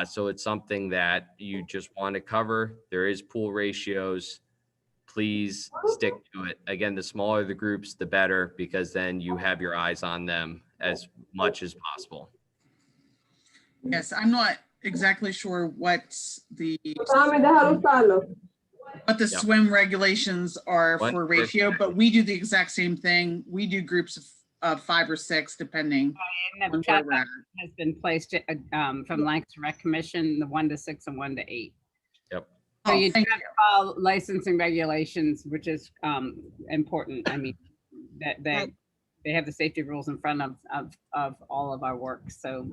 So it's something that you just want to cover. There is pool ratios. Please stick to it. Again, the smaller the groups, the better, because then you have your eyes on them as much as possible. Yes, I'm not exactly sure what the swim regulations are for ratio, but we do the exact same thing. We do groups of 5 or 6, depending And the on chat where we're at. has been placed from Lancaster Rec Commission, the 1 to 6 and 1 to 8. Yep. So Oh, you thank have to follow licensing regulations, which is important. I mean, that they have the safety rules in front of all of our work. So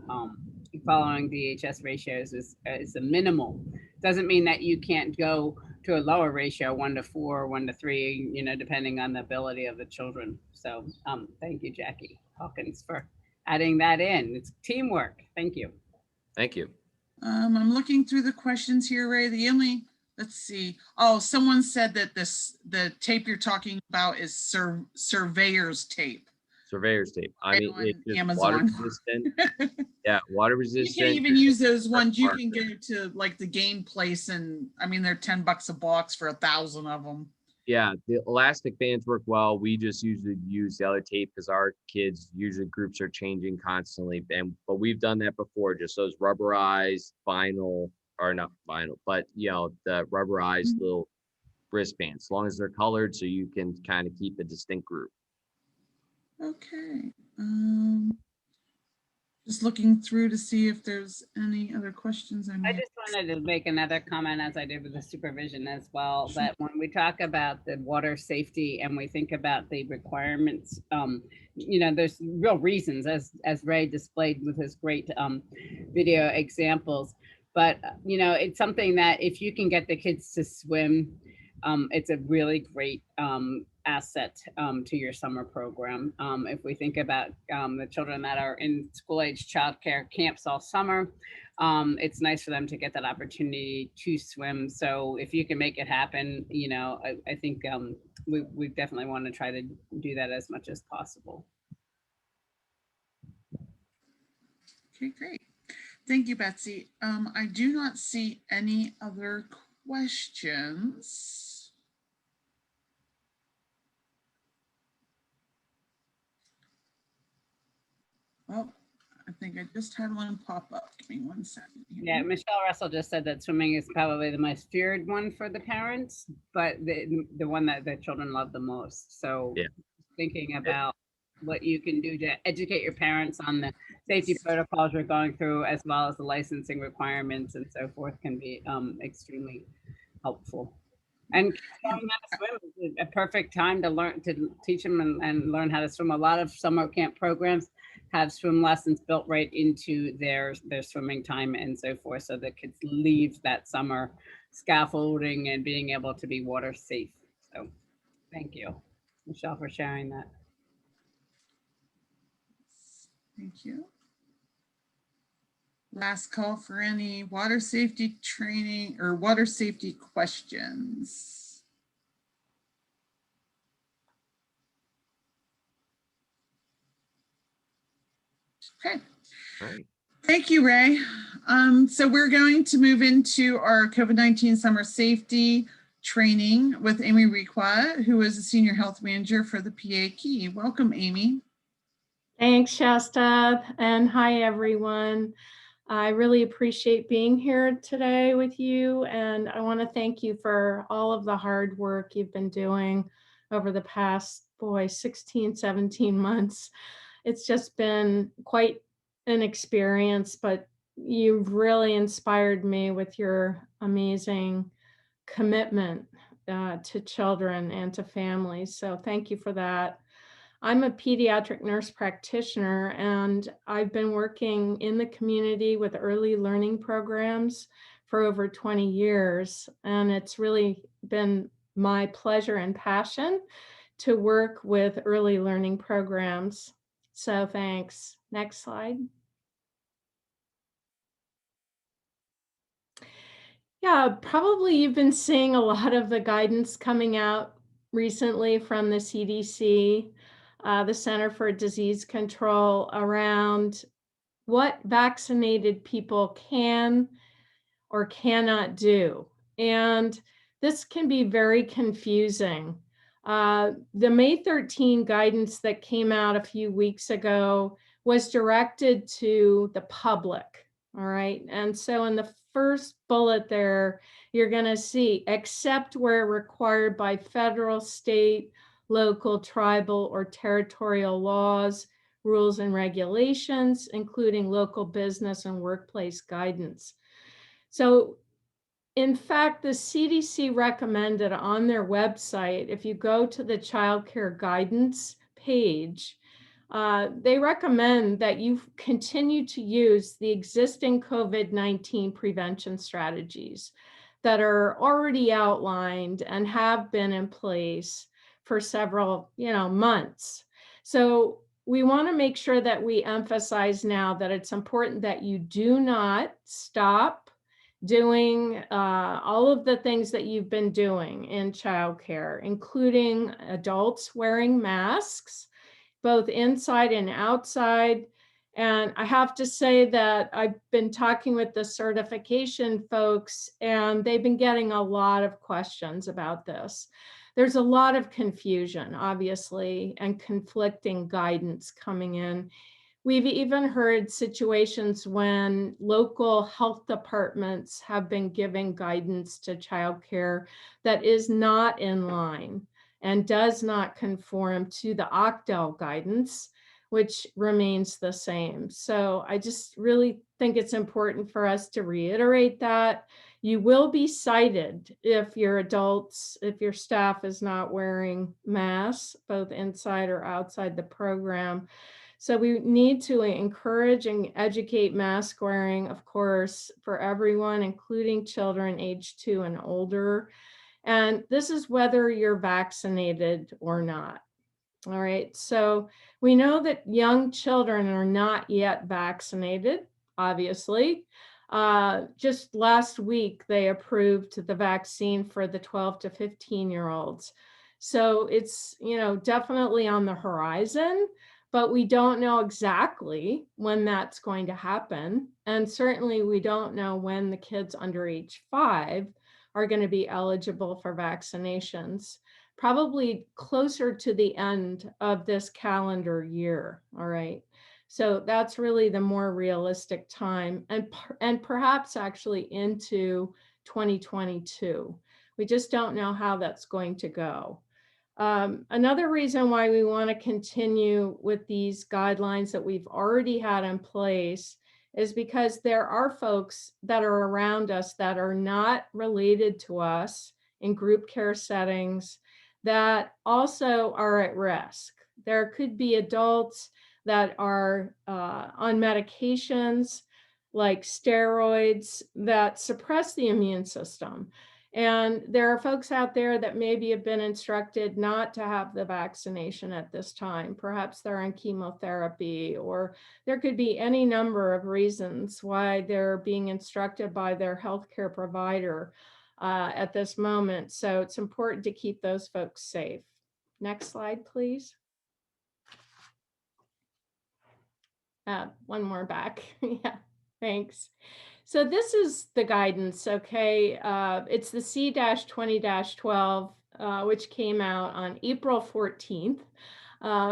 following DHS ratios is a minimal. Doesn't mean that you can't go to a lower ratio, 1 to 4, 1 to 3, depending on the ability of the children. So thank you, Jackie Hawkins, for adding that in. It's teamwork. Thank you. Thank you. I'm looking through the questions here, Ray. Let's see. Oh, someone said that the tape you're talking about is surveyor's tape. Surveyor's tape. I mean, on it's just Amazon. water resistant. Yeah, water You resistant. can't even use those ones. You can go to like the game place and I mean, they're $10 a box for 1,000 of them. Yeah, the elastic bands work well. We just usually use the other tape because our kids, usually groups are changing constantly. But we've done that before, just those rubberized vinyl, or not vinyl, but the rubberized little wristbands, as long as they're colored so you can kind of keep a distinct group. Okay. Just looking through to see if there's any other questions. I just wanted to make another comment, as I did with the supervision as well, that when we talk about the water safety and we think about the requirements, there's real reasons, as Ray displayed with his great video examples. But, it's something that if you can get the kids to swim, it's a really great asset to your summer program. If we think about the children that are in school-age childcare camps all summer, it's nice for them to get that opportunity to swim. So if you can make it happen, I think we definitely want to try to do that as much as possible. Okay, great. Thank you, Betsy. I do not see any other questions. Oh, I think I just had one pop up. Give me 1 second here. Yeah, Michelle Russell just said that swimming is probably the most feared one for the parents, but the one that the children love the most. So yeah, thinking about what you can do to educate your parents on the safety protocols we're going through, as well as the licensing requirements and so forth, can be extremely helpful. And learning how to swim is a perfect time to teach them and learn how to swim. A lot of summer camp programs have swim lessons built right into their swimming time and so forth, so the kids leave that summer scaffolding and being able to be water safe. So thank you, Michelle, for sharing that. Thank you. Last call for any water safety training or water safety questions. Okay. All right. Thank you, Ray. So we're going to move into our COVID-19 summer safety training with Amy Requa, who is a senior health manager for the PA Key. Welcome, Amy. Thanks, Shasta, and hi, everyone. I really appreciate being here today with you, and I want to thank you for all of the hard work you've been doing over the past, 16, 17 months. It's just been quite an experience, but you've really inspired me with your amazing commitment to children and to families. So thank you for that. I'm a pediatric nurse practitioner, and I've been working in the community with early learning programs for over 20 years. And it's really been my pleasure and passion to work with early learning programs. So thanks. Next slide. Yeah, probably you've been seeing a lot of the guidance coming out recently from the CDC, the Center for Disease Control, around what vaccinated people can or cannot do. And this can be very confusing. The May 13 guidance that came out a few weeks ago was directed to the public, all right? And so in the first bullet there, you're gonna see, except where required by federal, state, local, tribal, or territorial laws, rules, and regulations, including local business and workplace guidance. So in fact, the CDC recommended on their website, if you go to the child care guidance page, they recommend that you continue to use the existing COVID-19 prevention strategies that are already outlined and have been in place for several, months. So we want to make sure that we emphasize now that it's important that you do not stop doing all of the things that you've been doing in childcare, including adults wearing masks, both inside and outside. And I have to say that I've been talking with the certification folks, and they've been getting a lot of questions about this. There's a lot of confusion, obviously, and conflicting guidance coming in. We've even heard situations when local health departments have been giving guidance to childcare that is not in line and does not conform to the OCDEL guidance, which remains the same. So I just really think it's important for us to reiterate that. You will be cited if your adults, if your staff is not wearing masks, both inside or outside the program. So we need to encourage and educate mask wearing, of course, for everyone, including children age 2 and older. And this is whether you're vaccinated or not. All right, so we know that young children are not yet vaccinated, obviously. Just last week, they approved the vaccine for the 12 to 15-year-olds. So it's, definitely on the horizon, but we don't know exactly when that's going to happen. And certainly we don't know when the kids under age 5 are going to be eligible for vaccinations, probably closer to the end of this calendar year. All right. So that's really the more realistic time, and perhaps actually into 2022. We just don't know how that's going to go. Another reason why we want to continue with these guidelines that we've already had in place is because there are folks that are around us that are not related to us in group care settings that also are at risk. There could be adults that are on medications like steroids that suppress the immune system. And there are folks out there that maybe have been instructed not to have the vaccination at this time. Perhaps they're on chemotherapy, or there could be any number of reasons why they're being instructed by their healthcare provider at this moment. So it's important to keep those folks safe. Next slide, please. One more back. Yeah, thanks. So this is the guidance, okay? It's the C-20-12, which came out on April 14th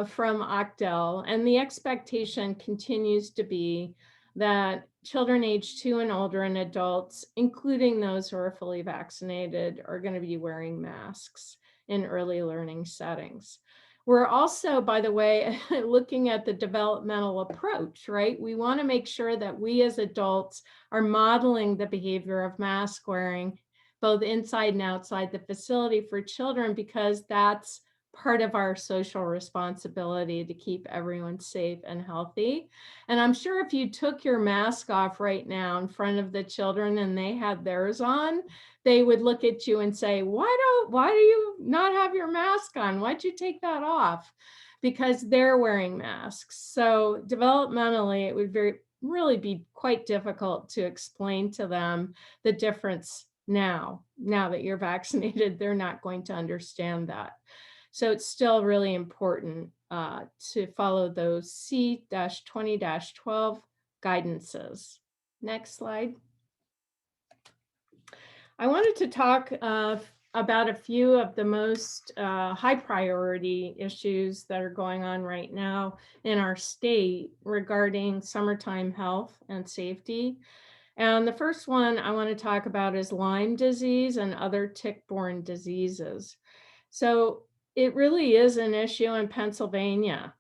from OCDEL. And the expectation continues to be that children age 2 and older and adults, including those who are fully vaccinated, are going to be wearing masks in early learning settings. We're also, by the way, looking at the developmental approach, right? We want to make sure that we as adults are modeling the behavior of mask wearing, both inside and outside the facility for children, because that's part of our social responsibility to keep everyone safe and healthy. And I'm sure if you took your mask off right now in front of the children and they had theirs on, they would look at you and say, why do you not have your mask on? Why'd you take that off? Because they're wearing masks. So developmentally, it would really be quite difficult to explain to them the difference now that you're vaccinated. They're not going to understand that. So it's still really important to follow those C-20-12 guidances. Next slide. I wanted to talk about a few of the most high priority issues that are going on right now in our state regarding summertime health and safety. And the first one I want to talk about is Lyme disease and other tick-borne diseases. So it really is an issue in Pennsylvania.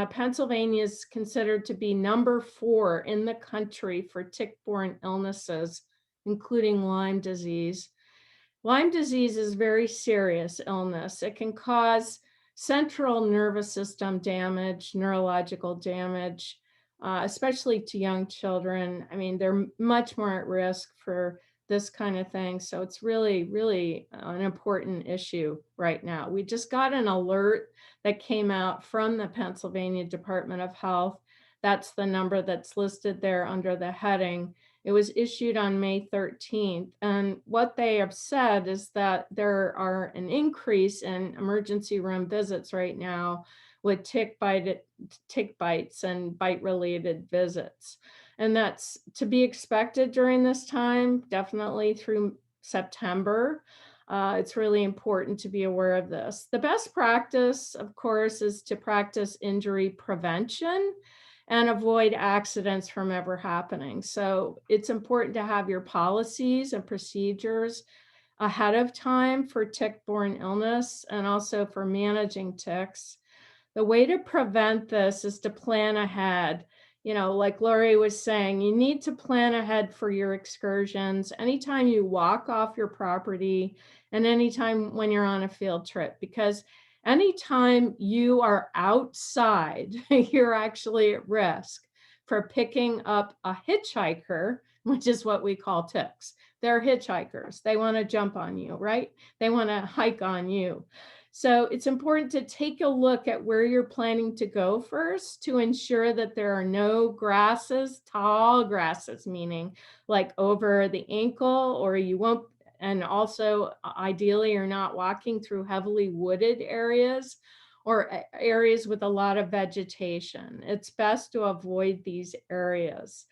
Pennsylvania is considered to be number 4 in the country for tick-borne illnesses, including Lyme disease. Lyme disease is a very serious illness. It can cause central nervous system damage, neurological damage, especially to young children. I mean, they're much more at risk for this kind of thing. So it's really, really an important issue right now. We just got an alert that came out from the Pennsylvania Department of Health. That's the number that's listed there under the heading. It was issued on May 13th. And what they have said is that there are an increase in emergency room visits right now with tick bites and bite-related visits. And that's to be expected during this time, definitely through September. It's really important to be aware of this. The best practice, of course, is to practice injury prevention and avoid accidents from ever happening. So it's important to have your policies and procedures ahead of time for tick-borne illness and also for managing ticks. The way to prevent this is to plan ahead. You know, like Lori was saying, you need to plan ahead for your excursions anytime you walk off your property and anytime when you're on a field trip, because anytime you are outside, you're actually at risk for picking up a hitchhiker, which is what we call ticks. They're hitchhikers. They want to jump on you, right? They want to hike on you. So it's important to take a look at where you're planning to go first to ensure that there are no grasses, tall grasses, meaning like over the ankle, or you won't, and also ideally you're not walking through heavily wooded areas or areas with a lot of vegetation. It's best to avoid these areas.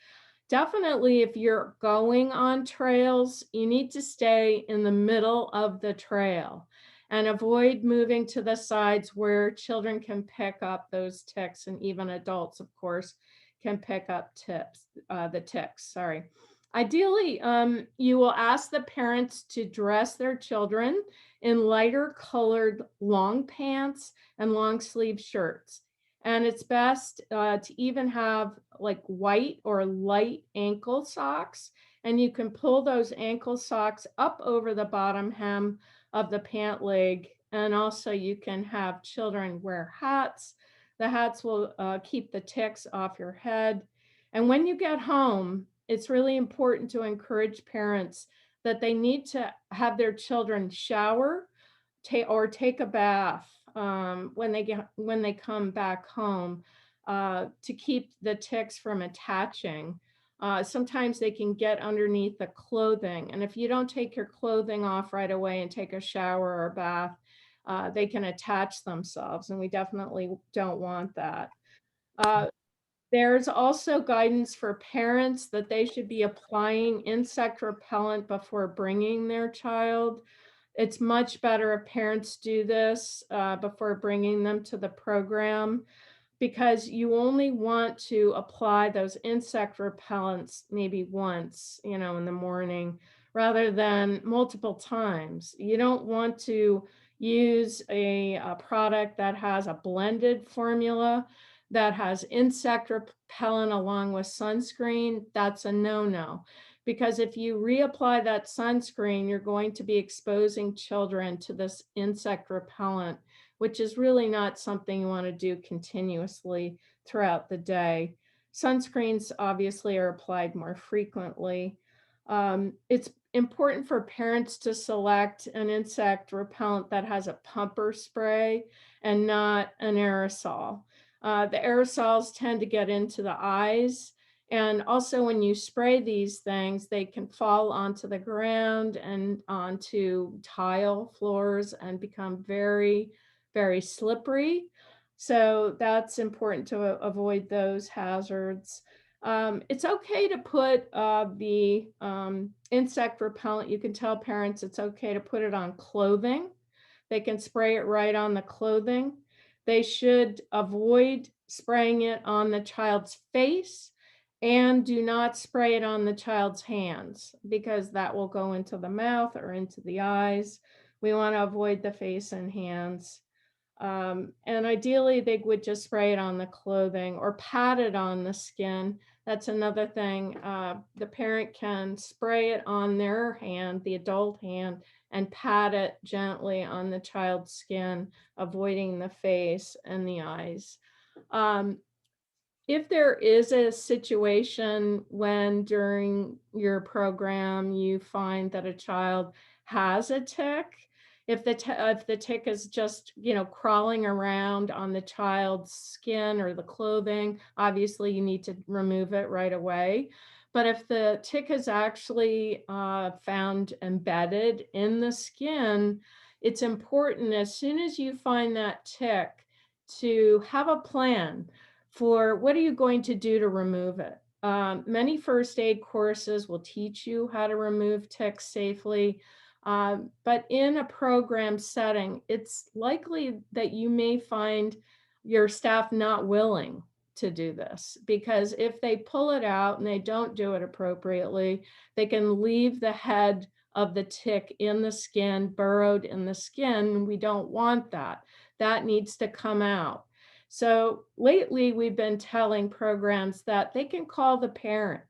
Definitely, if you're going on trails, you need to stay in the middle of the trail and avoid moving to the sides where children can pick up those ticks, and even adults, of course, can pick up the ticks, sorry. Ideally, you will ask the parents to dress their children in lighter colored long pants and long sleeve shirts. And it's best to even have like white or light ankle socks. And you can pull those ankle socks up over the bottom hem of the pant leg. And also you can have children wear hats. The hats will keep the ticks off your head. And when you get home, it's really important to encourage parents that they need to have their children shower or take a bath when they come back home to keep the ticks from attaching. Sometimes they can get underneath the clothing, and if you don't take your clothing off right away and take a shower or a bath, they can attach themselves, and we definitely don't want that. There's also guidance for parents that they should be applying insect repellent before bringing their child. It's much better if parents do this before bringing them to the program, because you only want to apply those insect repellents maybe once, in the morning, rather than multiple times. You don't want to use a product that has a blended formula that has insect repellent along with sunscreen. That's a no-no. Because if you reapply that sunscreen, you're going to be exposing children to this insect repellent, which is really not something you want to do continuously throughout the day. Sunscreens obviously are applied more frequently. It's important for parents to select an insect repellent that has a pumper spray and not an aerosol. The aerosols tend to get into the eyes. And also when you spray these things, they can fall onto the ground and onto tile floors and become very, very slippery. So that's important to avoid those hazards. It's okay to put the insect repellent. You can tell parents it's okay to put it on clothing. They can spray it right on the clothing. They should avoid spraying it on the child's face, and do not spray it on the child's hands because that will go into the mouth or into the eyes. We want to avoid the face and hands. And ideally, they would just spray it on the clothing or pat it on the skin. That's another thing. The parent can spray it on their hand, the adult hand, and pat it gently on the child's skin, avoiding the face and the eyes. If there is a situation when during your program you find that a child has a tick, if the tick is just, crawling around on the child's skin or the clothing, obviously you need to remove it right away. But if the tick is actually found embedded in the skin, it's important as soon as you find that tick to have a plan for what are you going to do to remove it. Many first aid courses will teach you how to remove ticks safely. But in a program setting, it's likely that you may find your staff not willing to do this, because if they pull it out and they don't do it appropriately, they can leave the head of the tick in the skin, burrowed in the skin. We don't want that. That needs to come out. So lately we've been telling programs that they can call the parent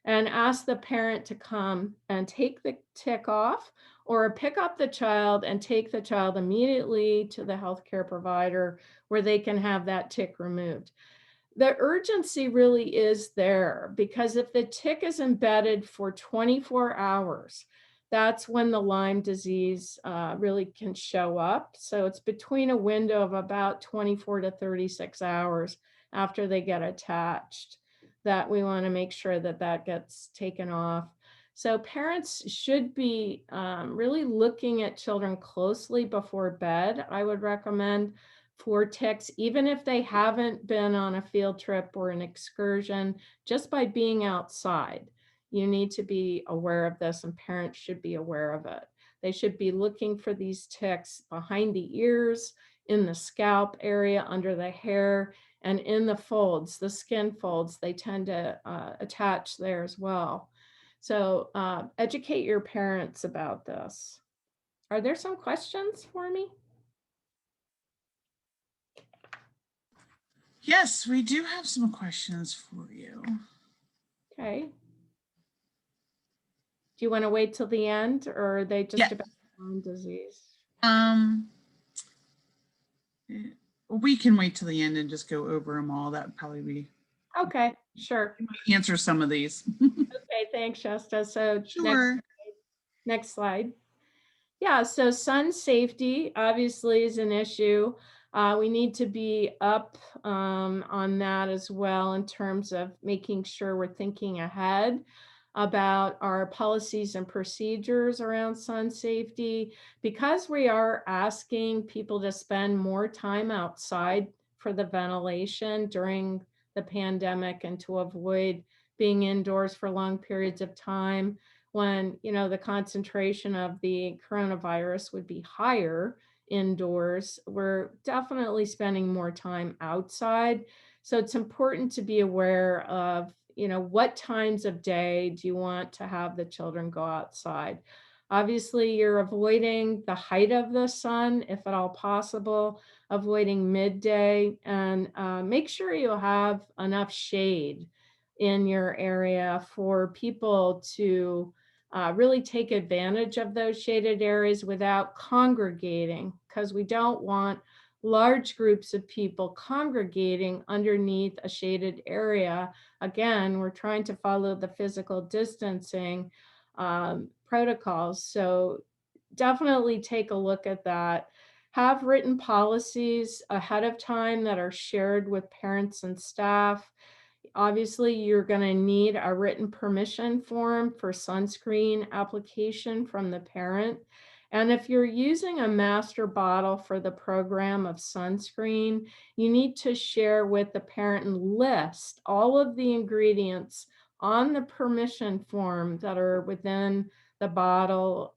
and ask the parent to come and take the tick off, or pick up the child and take the child immediately to the healthcare provider where they can have that tick removed. The urgency really is there because if the tick is embedded for 24 hours, that's when the Lyme disease really can show up. So it's between a window of about 24 to 36 hours after they get attached that we want to make sure that that gets taken off. So parents should be really looking at children closely before bed. I would recommend for ticks, even if they haven't been on a field trip or an excursion, just by being outside. You need to be aware of this, and parents should be aware of it. They should be looking for these ticks behind the ears, in the scalp area, under the hair, and in the folds, the skin folds. They tend to attach there as well. So educate your parents about this. Are there some questions for me? Yes, we do have some questions for you. Okay. Do you want to wait till the end, or are they just about Lyme disease? We can wait till the end and just go over them all. That would probably be okay. Sure. Answer some of these. Okay, thanks, Shasta. So sure. Next slide. Yeah, so sun safety obviously is an issue. We need to be up on that as well in terms of making sure we're thinking ahead about our policies and procedures around sun safety, because we are asking people to spend more time outside for the ventilation during the pandemic and to avoid being indoors for long periods of time when, the concentration of the coronavirus would be higher indoors. We're definitely spending more time outside. So it's important to be aware of what times of day do you want to have the children go outside? Obviously, you're avoiding the height of the sun, if at all possible, avoiding midday, and make sure you have enough shade in your area for people to really take advantage of those shaded areas without congregating, because we don't want large groups of people congregating underneath a shaded area. Again, we're trying to follow the physical distancing protocols. So definitely take a look at that. Have written policies ahead of time that are shared with parents and staff. Obviously, you're going to need a written permission form for sunscreen application from the parent. And if you're using a master bottle for the program of sunscreen, you need to share with the parent and list all of the ingredients on the permission form that are within the bottle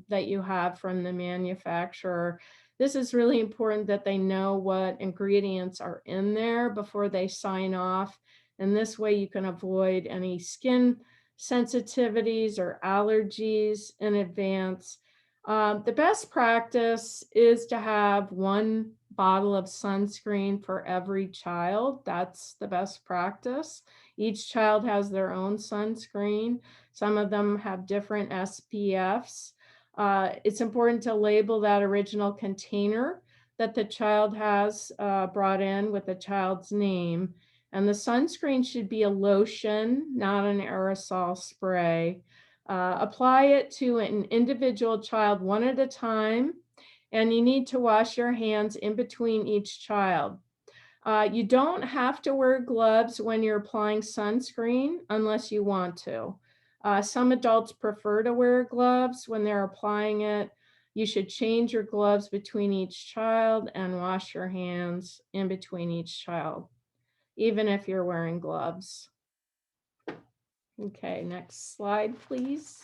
that you have from the manufacturer. This is really important that they know what ingredients are in there before they sign off. And this way you can avoid any skin sensitivities or allergies in advance. The best practice is to have one bottle of sunscreen for every child. That's the best practice. Each child has their own sunscreen. Some of them have different SPFs. It's important to label that original container that the child has brought in with the child's name. And the sunscreen should be a lotion, not an aerosol spray. Apply it to an individual child one at a time, and you need to wash your hands in between each child. You don't have to wear gloves when you're applying sunscreen unless you want to. Some adults prefer to wear gloves when they're applying it. You should change your gloves between each child and wash your hands in between each child, even if you're wearing gloves. Okay, next slide, please.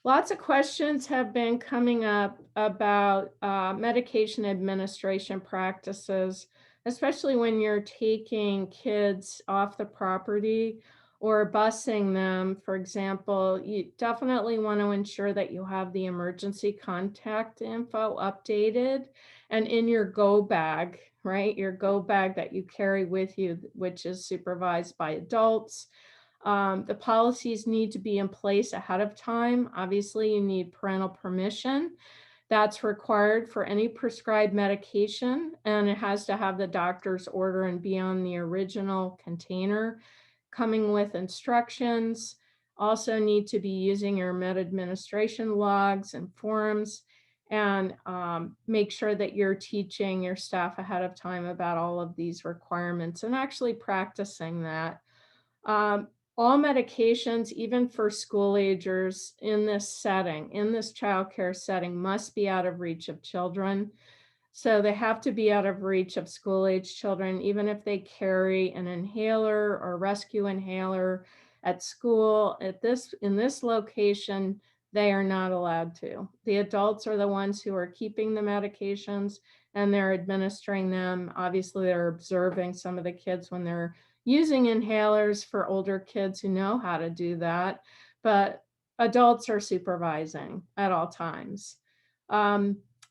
Lots of questions have been coming up about medication administration practices, especially when you're taking kids off the property or busing them. For example, you definitely want to ensure that you have the emergency contact info updated and in your go bag, right? Your go bag that you carry with you, which is supervised by adults. The policies need to be in place ahead of time. Obviously, you need parental permission. That's required for any prescribed medication, and it has to have the doctor's order and be on the original container, coming with instructions. Also need to be using your med administration logs and forms, and make sure that you're teaching your staff ahead of time about all of these requirements and actually practicing that. All medications, even for school agers in this setting, in this childcare setting, must be out of reach of children. So they have to be out of reach of school age children, even if they carry an inhaler or rescue inhaler at school. In this location, they are not allowed to. The adults are the ones who are keeping the medications and they're administering them. Obviously, they're observing some of the kids when they're using inhalers for older kids who know how to do that, but adults are supervising at all times.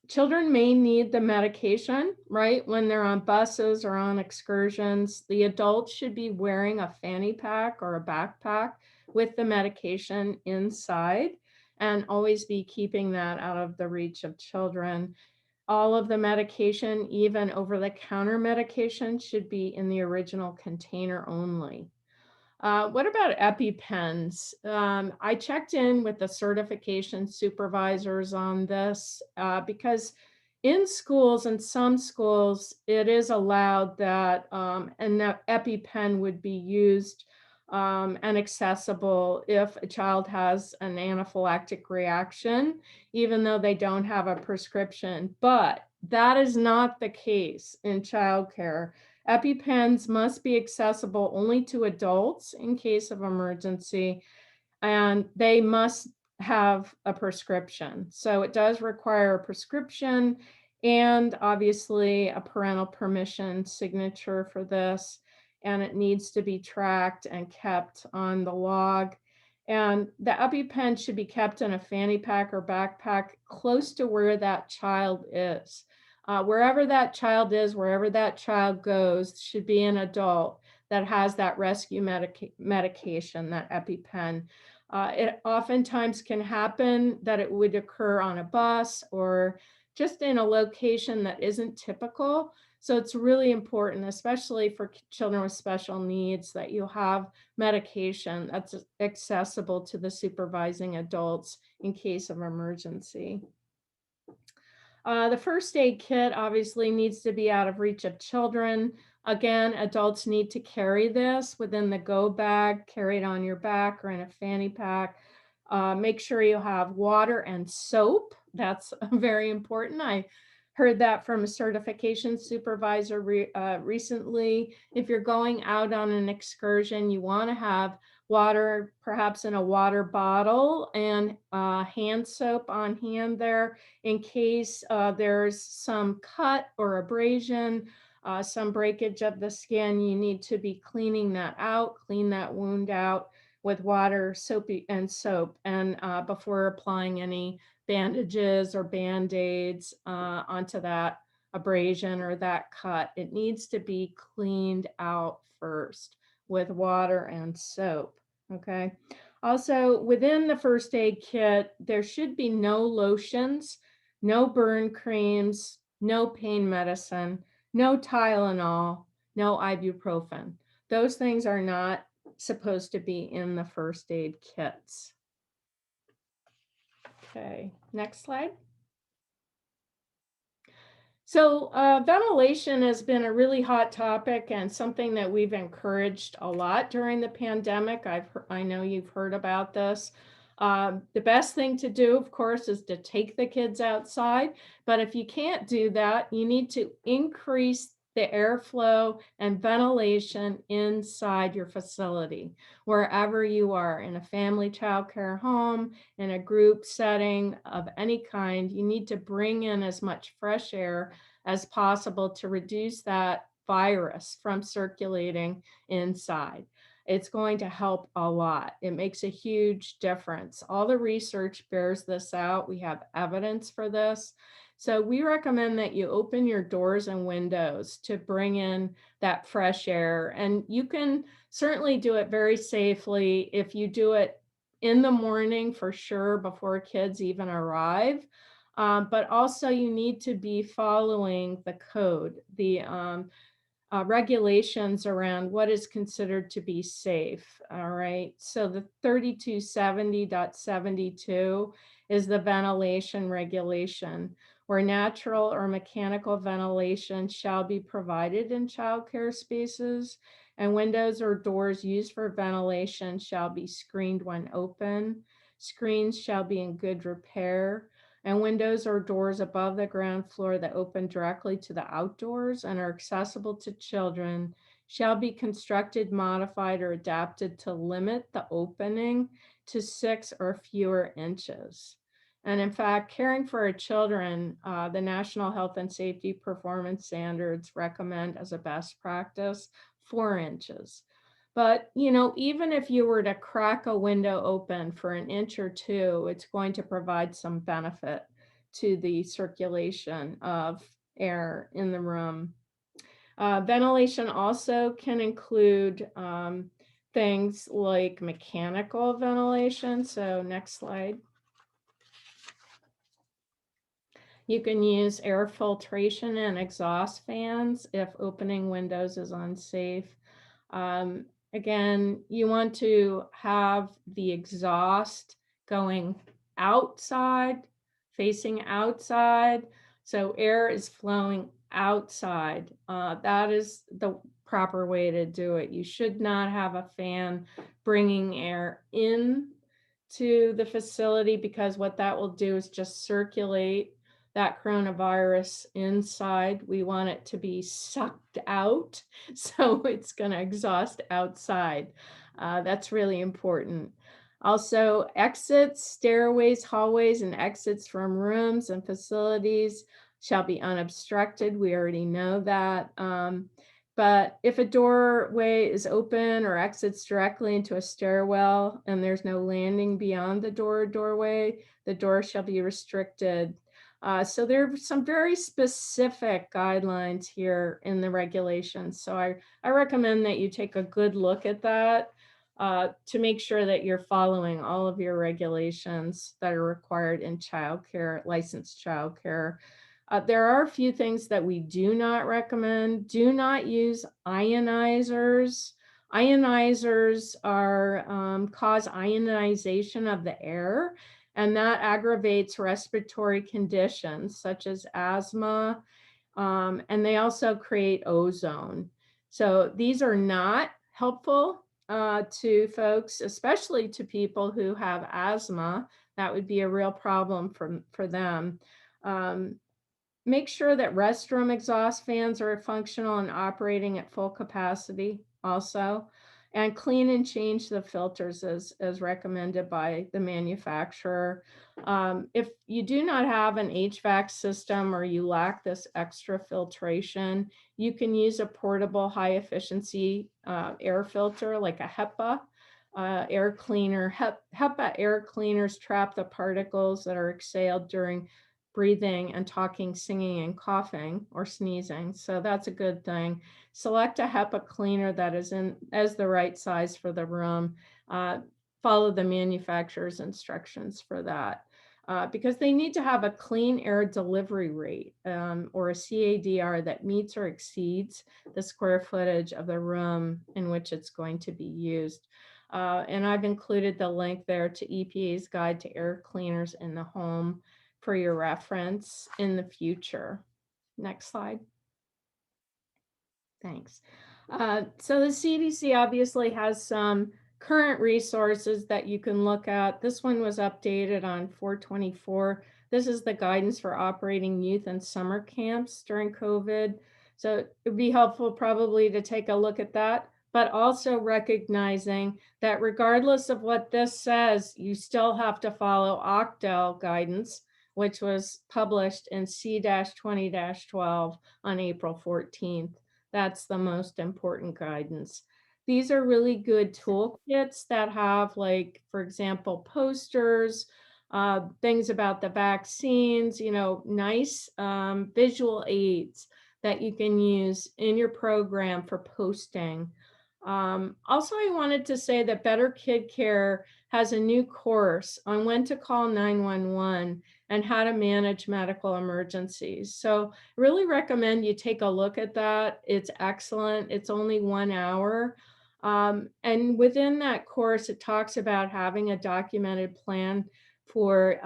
Children may need the medication, right? When they're on buses or on excursions, the adults should be wearing a fanny pack or a backpack with the medication inside and always be keeping that out of the reach of children. All of the medication, even over-the-counter medication, should be in the original container only. What about EpiPens? I checked in with the certification supervisors on this because in schools, in some schools, it is allowed that an EpiPen would be used and accessible if a child has an anaphylactic reaction, even though they don't have a prescription. But that is not the case in childcare. EpiPens must be accessible only to adults in case of emergency, and they must have a prescription. So it does require a prescription and obviously a parental permission signature for this, and it needs to be tracked and kept on the log. And the EpiPen should be kept in a fanny pack or backpack close to where that child is. Wherever that child is, wherever that child goes, should be an adult that has that rescue medication, that EpiPen. It oftentimes can happen that it would occur on a bus or just in a location that isn't typical. So it's really important, especially for children with special needs, that you have medication that's accessible to the supervising adults in case of emergency. The first aid kit obviously needs to be out of reach of children. Again, adults need to carry this within the go bag, carry it on your back or in a fanny pack. Make sure you have water and soap. That's very important. I heard that from a certification supervisor recently. If you're going out on an excursion, you want to have water, perhaps in a water bottle, and hand soap on hand there in case there's some cut or abrasion, some breakage of the skin. You need to be cleaning that out, clean that wound out with water, soap, and before applying any bandages or Band-Aids onto that abrasion or that cut. It needs to be cleaned out first with water and soap, okay? Also, within the first aid kit, there should be no lotions, no burn creams, no pain medicine, no Tylenol, no ibuprofen. Those things are not supposed to be in the first aid kits. Okay, next slide. So ventilation has been a really hot topic and something that we've encouraged a lot during the pandemic. I know you've heard about this. The best thing to do, of course, is to take the kids outside. But if you can't do that, you need to increase the airflow and ventilation inside your facility, wherever you are, in a family childcare home, in a group setting of any kind. You need to bring in as much fresh air as possible to reduce that virus from circulating inside. It's going to help a lot. It makes a huge difference. All the research bears this out. We have evidence for this. So we recommend that you open your doors and windows to bring in that fresh air. And you can certainly do it very safely if you do it in the morning, for sure, before kids even arrive. But also you need to be following the code, the regulations around what is considered to be safe. All right. So the 3270.72 is the ventilation regulation, where natural or mechanical ventilation shall be provided in childcare spaces, and windows or doors used for ventilation shall be screened when open. Screens shall be in good repair, and windows or doors above the ground floor that open directly to the outdoors and are accessible to children shall be constructed, modified, or adapted to limit the opening to 6 or fewer inches. And in fact, caring for our children, the National Health and Safety Performance Standards recommend as a best practice 4 inches. But, you know, even if you were to crack a window open for 1 inch or 2, it's going to provide some benefit to the circulation of air in the room. Ventilation also can include things like mechanical ventilation. So next slide. You can use air filtration and exhaust fans if opening windows is unsafe. Again, you want to have the exhaust going outside, facing outside, so air is flowing outside. That is the proper way to do it. You should not have a fan bringing air in to the facility, because what that will do is just circulate that coronavirus inside. We want it to be sucked out, so it's going to exhaust outside. That's really important. Also, exits, stairways, hallways, and exits from rooms and facilities shall be unobstructed. We already know that. But if a doorway is open or exits directly into a stairwell and there's no landing beyond the doorway, the door shall be restricted. So there are some very specific guidelines here in the regulations. So I recommend that you take a good look at that to make sure that you're following all of your regulations that are required in childcare, licensed childcare. There are a few things that we do not recommend. Do not use ionizers. Ionizers cause ionization of the air, and that aggravates respiratory conditions such as asthma, and they also create ozone. So these are not helpful to folks, especially to people who have asthma. That would be a real problem for them. Make sure that restroom exhaust fans are functional and operating at full capacity also. And clean and change the filters as recommended by the manufacturer. If you do not have an HVAC system or you lack this extra filtration, you can use a portable high efficiency air filter like a HEPA air cleaner. HEPA air cleaners trap the particles that are exhaled during breathing and talking, singing, and coughing or sneezing. So that's a good thing. Select a HEPA cleaner that is as the right size for the room. Follow the manufacturer's instructions for that. Because they need to have a clean air delivery rate or a CADR that meets or exceeds the square footage of the room in which it's going to be used. And I've included the link there to EPA's Guide to Air Cleaners in the Home for your reference in the future. Next slide. Thanks. So the CDC obviously has some current resources that you can look at. This one was updated on 4/24. This is the guidance for operating youth and summer camps during COVID. So it would be helpful probably to take a look at that, but also recognizing that regardless of what this says, you still have to follow OCDEL guidance, which was published in C-20-12 on April 14th. That's the most important guidance. These are really good toolkits that have, like, for example, posters, things about the vaccines, nice visual aids that you can use in your program for posting. Also, I wanted to say that Better Kid Care has a new course on when to call 911 and how to manage medical emergencies. So really recommend you take a look at that. It's excellent. It's only 1 hour. And within that course, it talks about having a documented plan for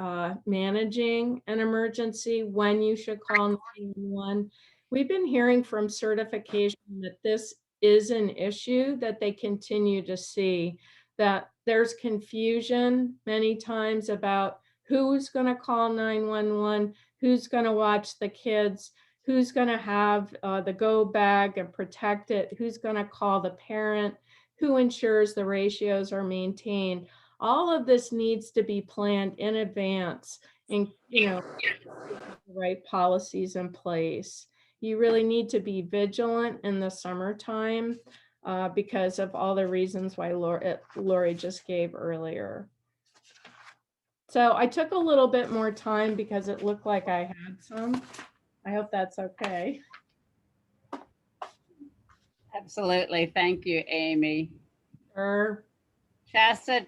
managing an emergency, when you should call 911. We've been hearing from certification that this is an issue that they continue to see, that there's confusion many times about who's going to call 911, who's going to watch the kids, who's going to have the go bag and protect it, who's going to call the parent, who ensures the ratios are maintained. All of this needs to be planned in advance and, the right policies in place. You really need to be vigilant in the summertime because of all the reasons why Lori just gave earlier. So I took a little bit more time because it looked like I had some. I hope that's okay. Absolutely. Thank you, Amy. Sure. Shasta,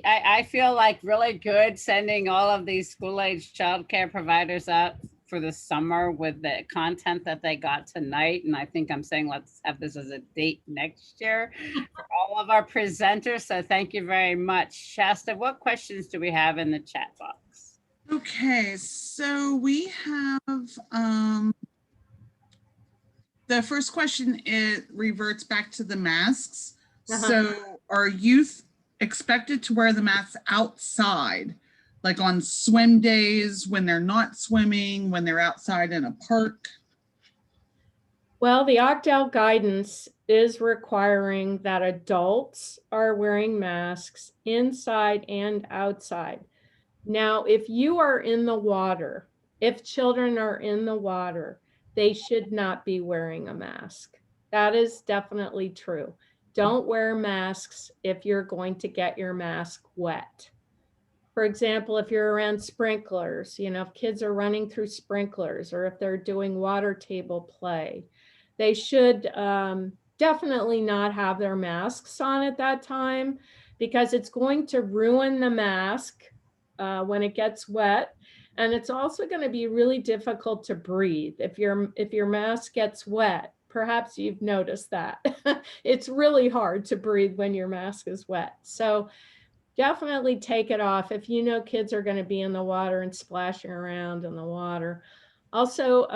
I feel like really good sending all of these school-age childcare providers out for the summer with the content that they got tonight. And I think I'm saying let's have this as a date next year for all of our presenters. So thank you very much. Shasta, what questions do we have in the chat box? Okay, so we have the first question, it reverts back to the masks. So are youth expected to wear the masks outside, like on swim days, when they're not swimming, when they're outside in a park? Well, the OCDEL guidance is requiring that adults are wearing masks inside and outside. Now, if you are in the water, if children are in the water, they should not be wearing a mask. That is definitely true. Don't wear masks if you're going to get your mask wet. For example, if you're around sprinklers, if kids are running through sprinklers or if they're doing water table play, they should definitely not have their masks on at that time, because it's going to ruin the mask when it gets wet. And it's also going to be really difficult to breathe if your mask gets wet. Perhaps you've noticed that. It's really hard to breathe when your mask is wet. So definitely take it off if you know kids are going to be in the water and splashing around in the water. Also,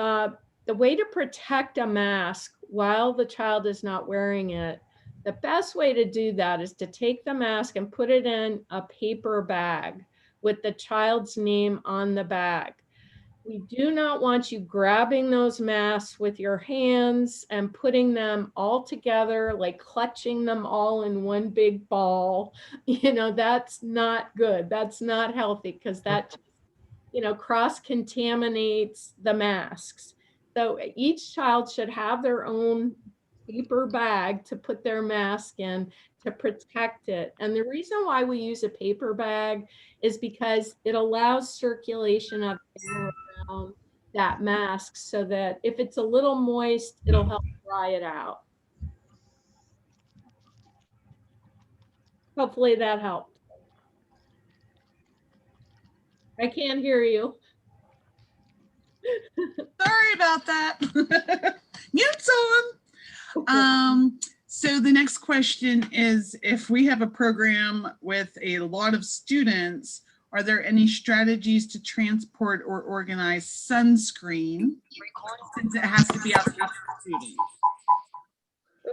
the way to protect a mask while the child is not wearing it, the best way to do that is to take the mask and put it in a paper bag with the child's name on the bag. We do not want you grabbing those masks with your hands and putting them all together, like clutching them all in one big ball. You know, that's not good. That's not healthy because that, cross-contaminates the masks. So each child should have their own paper bag to put their mask in to protect it. And the reason why we use a paper bag is because it allows circulation of air around that mask so that if it's a little moist, it'll help dry it out. Hopefully that helped. I can't hear you. Sorry about that. Mute's on. So the next question is, if we have a program with a lot of students, are there any strategies to transport or organize sunscreen since it has to be outside the students?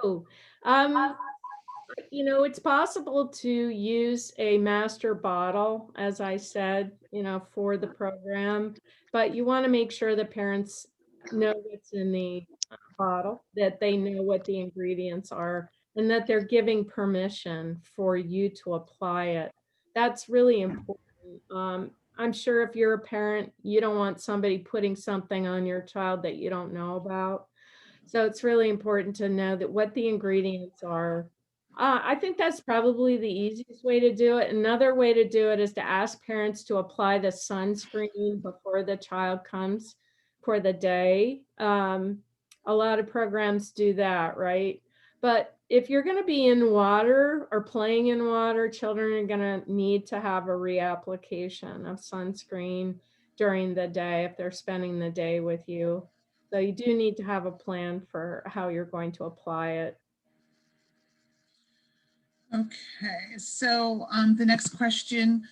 Oh, it's possible to use a master bottle, as I said, for the program, but you want to make sure the parents know what's in the bottle, that they know what the ingredients are, and that they're giving permission for you to apply it. That's really important. I'm sure if you're a parent, you don't want somebody putting something on your child that you don't know about. So it's really important to know that what the ingredients are. I think that's probably the easiest way to do it. Another way to do it is to ask parents to apply the sunscreen before the child comes for the day. A lot of programs do that, right? But if you're going to be in water or playing in water, children are going to need to have a reapplication of sunscreen during the day if they're spending the day with you. So you do need to have a plan for how you're going to apply it. Okay, so the next question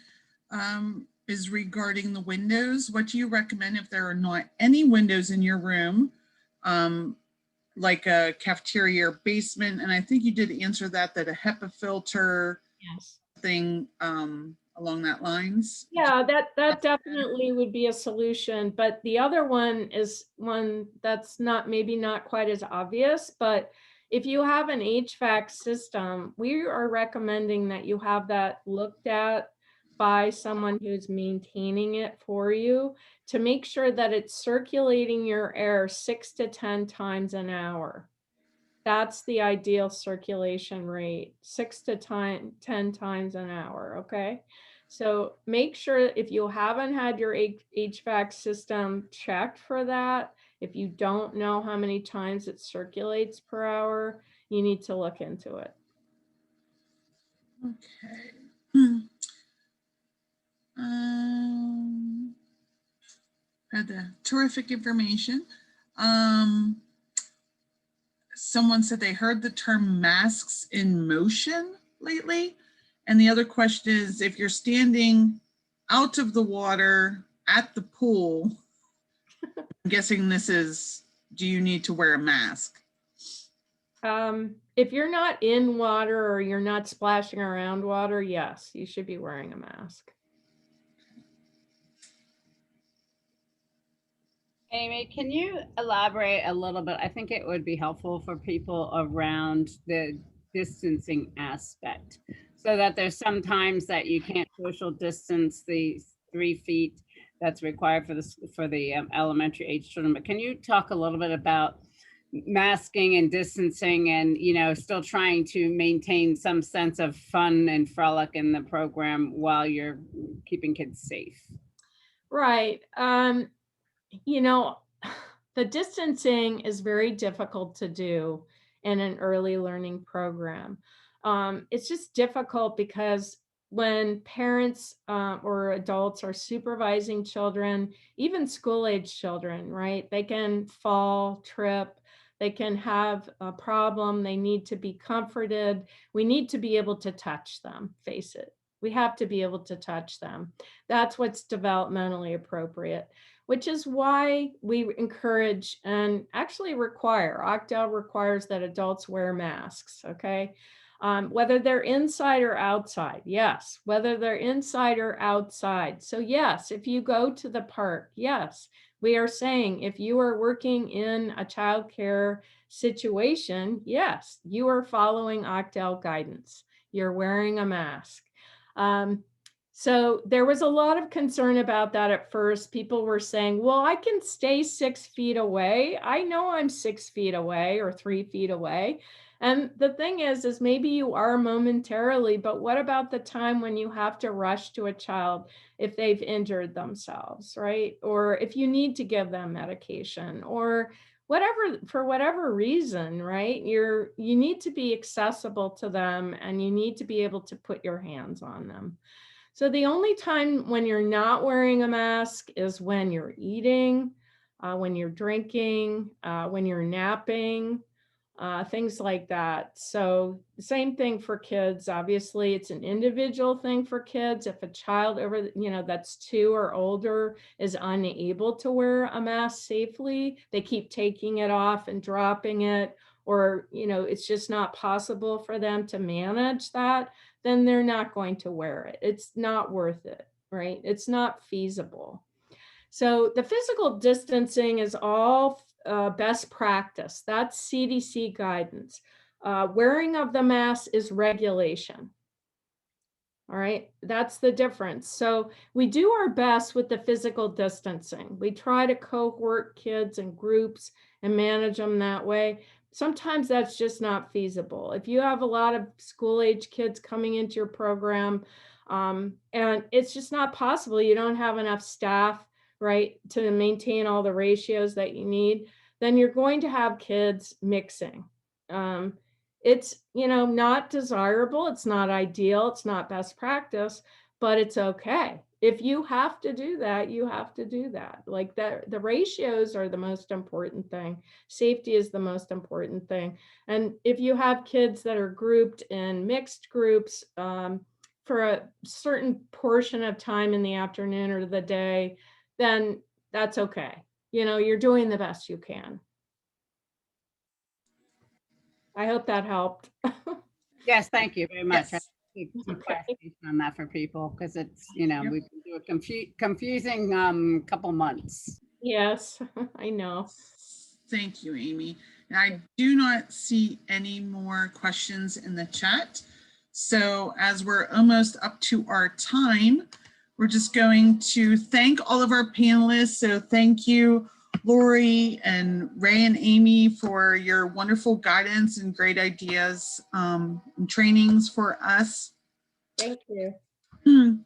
is regarding the windows. What do you recommend if there are not any windows in your room, like a cafeteria or basement? And I think you did answer that a HEPA filter thing along that lines. Yeah, that definitely would be a solution. But the other one is one that's maybe not quite as obvious, but if you have an HVAC system, we are recommending that you have that looked at by someone who's maintaining it for you to make sure that it's circulating your air 6 to 10 times an hour. That's the ideal circulation rate, 6 to 10 times an hour, okay? So make sure if you haven't had your HVAC system checked for that, if you don't know how many times it circulates per hour, you need to look into it. Okay. Had the terrific information. Someone said they heard the term masks in motion lately. And the other question is, if you're standing out of the water at the pool, I'm guessing this is, do you need to wear a mask? If you're not in water or you're not splashing around water, yes, you should be wearing a mask. Amy, can you elaborate a little bit? I think it would be helpful for people around the distancing aspect, so that there's sometimes that you can't social distance the 3 feet that's required for the elementary age children. But can you talk a little bit about masking and distancing and, still trying to maintain some sense of fun and frolic in the program while you're keeping kids safe? Right. The distancing is very difficult to do in an early learning program. It's just difficult because when parents or adults are supervising children, even school-age children, right? They can fall, trip, they can have a problem, they need to be comforted. We need to be able to touch them, face it. We have to be able to touch them. That's what's developmentally appropriate, which is why we encourage and actually require, Octal requires that adults wear masks, okay? Whether they're inside or outside, yes, whether they're inside or outside. So yes, if you go to the park, yes, we are saying if you are working in a childcare situation, yes, you are following Octal guidance. You're wearing a mask. So there was a lot of concern about that at first. People were saying, well, I can stay 6 feet away. I know I'm 6 feet away or 3 feet away. And the thing is maybe you are momentarily, but what about the time when you have to rush to a child if they've injured themselves, right? Or if you need to give them medication or whatever, for whatever reason, right? You need to be accessible to them and you need to be able to put your hands on them. So the only time when you're not wearing a mask is when you're eating, when you're drinking, when you're napping, things like that. So same thing for kids. Obviously, it's an individual thing for kids. If a child over, that's 2 or older is unable to wear a mask safely, they keep taking it off and dropping it, or, it's just not possible for them to manage that, then they're not going to wear it. It's not worth it, right? It's not feasible. So the physical distancing is all best practice. That's CDC guidance. Wearing of the mask is regulation. All right, that's the difference. So we do our best with the physical distancing. We try to cohort kids in groups and manage them that way. Sometimes that's just not feasible. If you have a lot of school-age kids coming into your program, and it's just not possible, you don't have enough staff, right, to maintain all the ratios that you need, then you're going to have kids mixing. It's, not desirable, it's not ideal, it's not best practice, but it's okay. If you have to do that, you have to do that. Like that, the ratios are the most important thing. Safety is the most important thing. And if you have kids that are grouped in mixed groups for a certain portion of time in the afternoon or the day, then that's okay. You're doing the best you can. I hope that helped. Yes, thank you very much. Yes. Keep clarification on that for people because it's, we've been through a confusing couple months. Yes, I know. Thank you, Amy. And I do not see any more questions in the chat. So as we're almost up to our time, we're just going to thank all of our panelists. So thank you, Lori and Ray and Amy, for your wonderful guidance and great ideas and trainings for us. Thank you.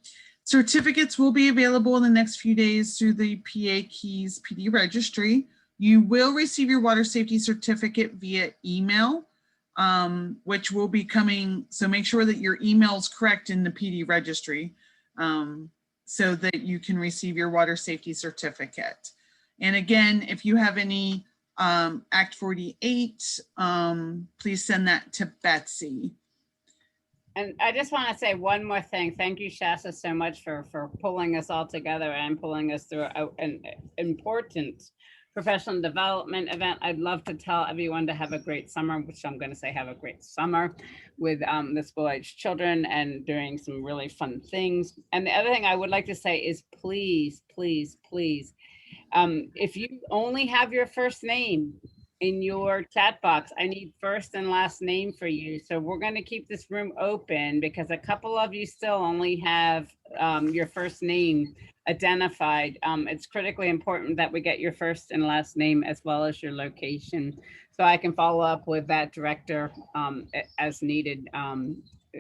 Certificates will be available in the next few days through the PA Keys PD registry. You will receive your water safety certificate via email, which will be coming. So make sure that your email is correct in the PD registry so that you can receive your water safety certificate. And again, if you have any Act 48, please send that to Betsy. And I just want to say one more thing. Thank you, Shasta, so much for pulling us all together and pulling us through an important professional development event. I'd love to tell everyone to have a great summer, which I'm going to say have a great summer with the school-age children and doing some really fun things. And the other thing I would like to say is please, please, please, if you only have your first name in your chat box, I need first and last name for you. So we're going to keep this room open because a couple of you still only have your first name identified. It's critically important that we get your first and last name as well as your location, so I can follow up with that director as needed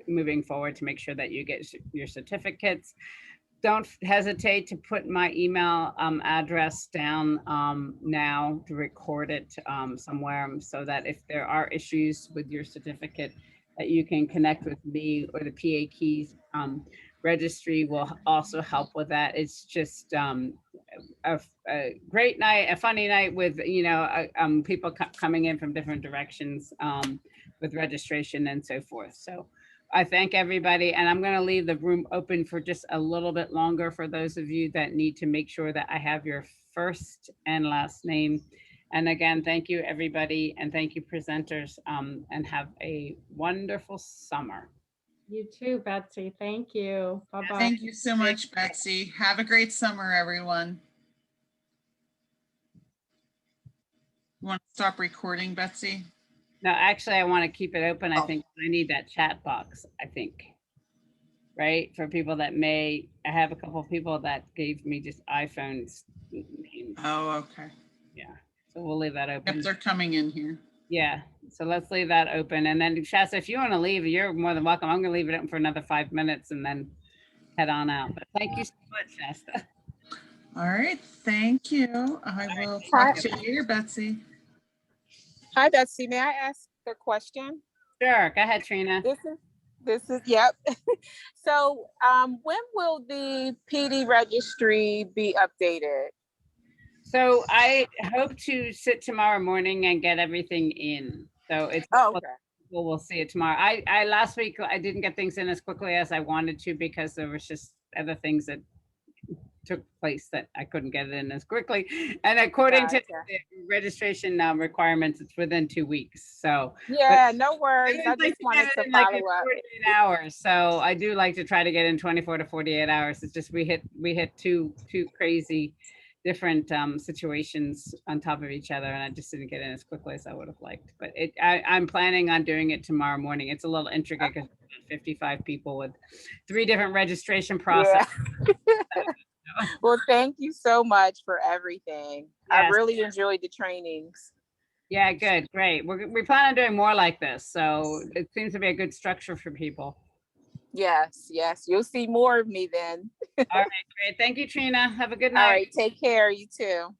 moving forward to make sure that you get your certificates. Don't hesitate to put my email address down now to record it somewhere so that if there are issues with your certificate, that you can connect with me or the PA Keys registry will also help with that. It's just a great night, a funny night with, people coming in from different directions with registration and so forth. So I thank everybody, and I'm going to leave the room open for just a little bit longer for those of you that need to make sure that I have your first and last name. And again, thank you everybody, and thank you presenters, and have a wonderful summer. You too, Betsy. Thank you. Bye-bye. Thank you so much, Betsy. Have a great summer, everyone. You want to stop recording, Betsy? No, actually, I want to keep it open. I think I need that chat box, I think. Right? For people that I have a couple of people that gave me just iPhones. Oh, okay. Yeah. So we'll leave that open. Yep, they're coming in here. Yeah. So let's leave that open. And then Shasta, if you want to leave, you're more than welcome. I'm going to leave it open for another 5 minutes and then head on out. But thank you so much, Shasta. All right. Thank you. I will talk to you later, Betsy. Hi, Betsy. May I ask a question? Sure. Go ahead, Trina. This is, yep. So when will the PD registry be updated? So I hope to sit tomorrow morning and get everything in. So it's, okay. We'll see it tomorrow. I last week, I didn't get things in as quickly as I wanted to because there was just other things that took place that I couldn't get it in as quickly. And according to the registration requirements, it's within 2 weeks. So yeah, no worries. I just wanted to follow up. 48 hours. So I do like to try to get in 24 to 48 hours. It's just we hit two crazy different situations on top of each other, and I just didn't get in as quickly as I would have liked. But I'm planning on doing it tomorrow morning. It's a little intricate because 55 people with 3 different registration processes. Yeah. Well, thank you so much for everything. Yes. I really enjoyed the trainings. Yeah, good, great. We plan on doing more like this, so it seems to be a good structure for people. Yes, you'll see more of me then. All right, great. Thank you, Trina. Have a good night. All right, take care. You too.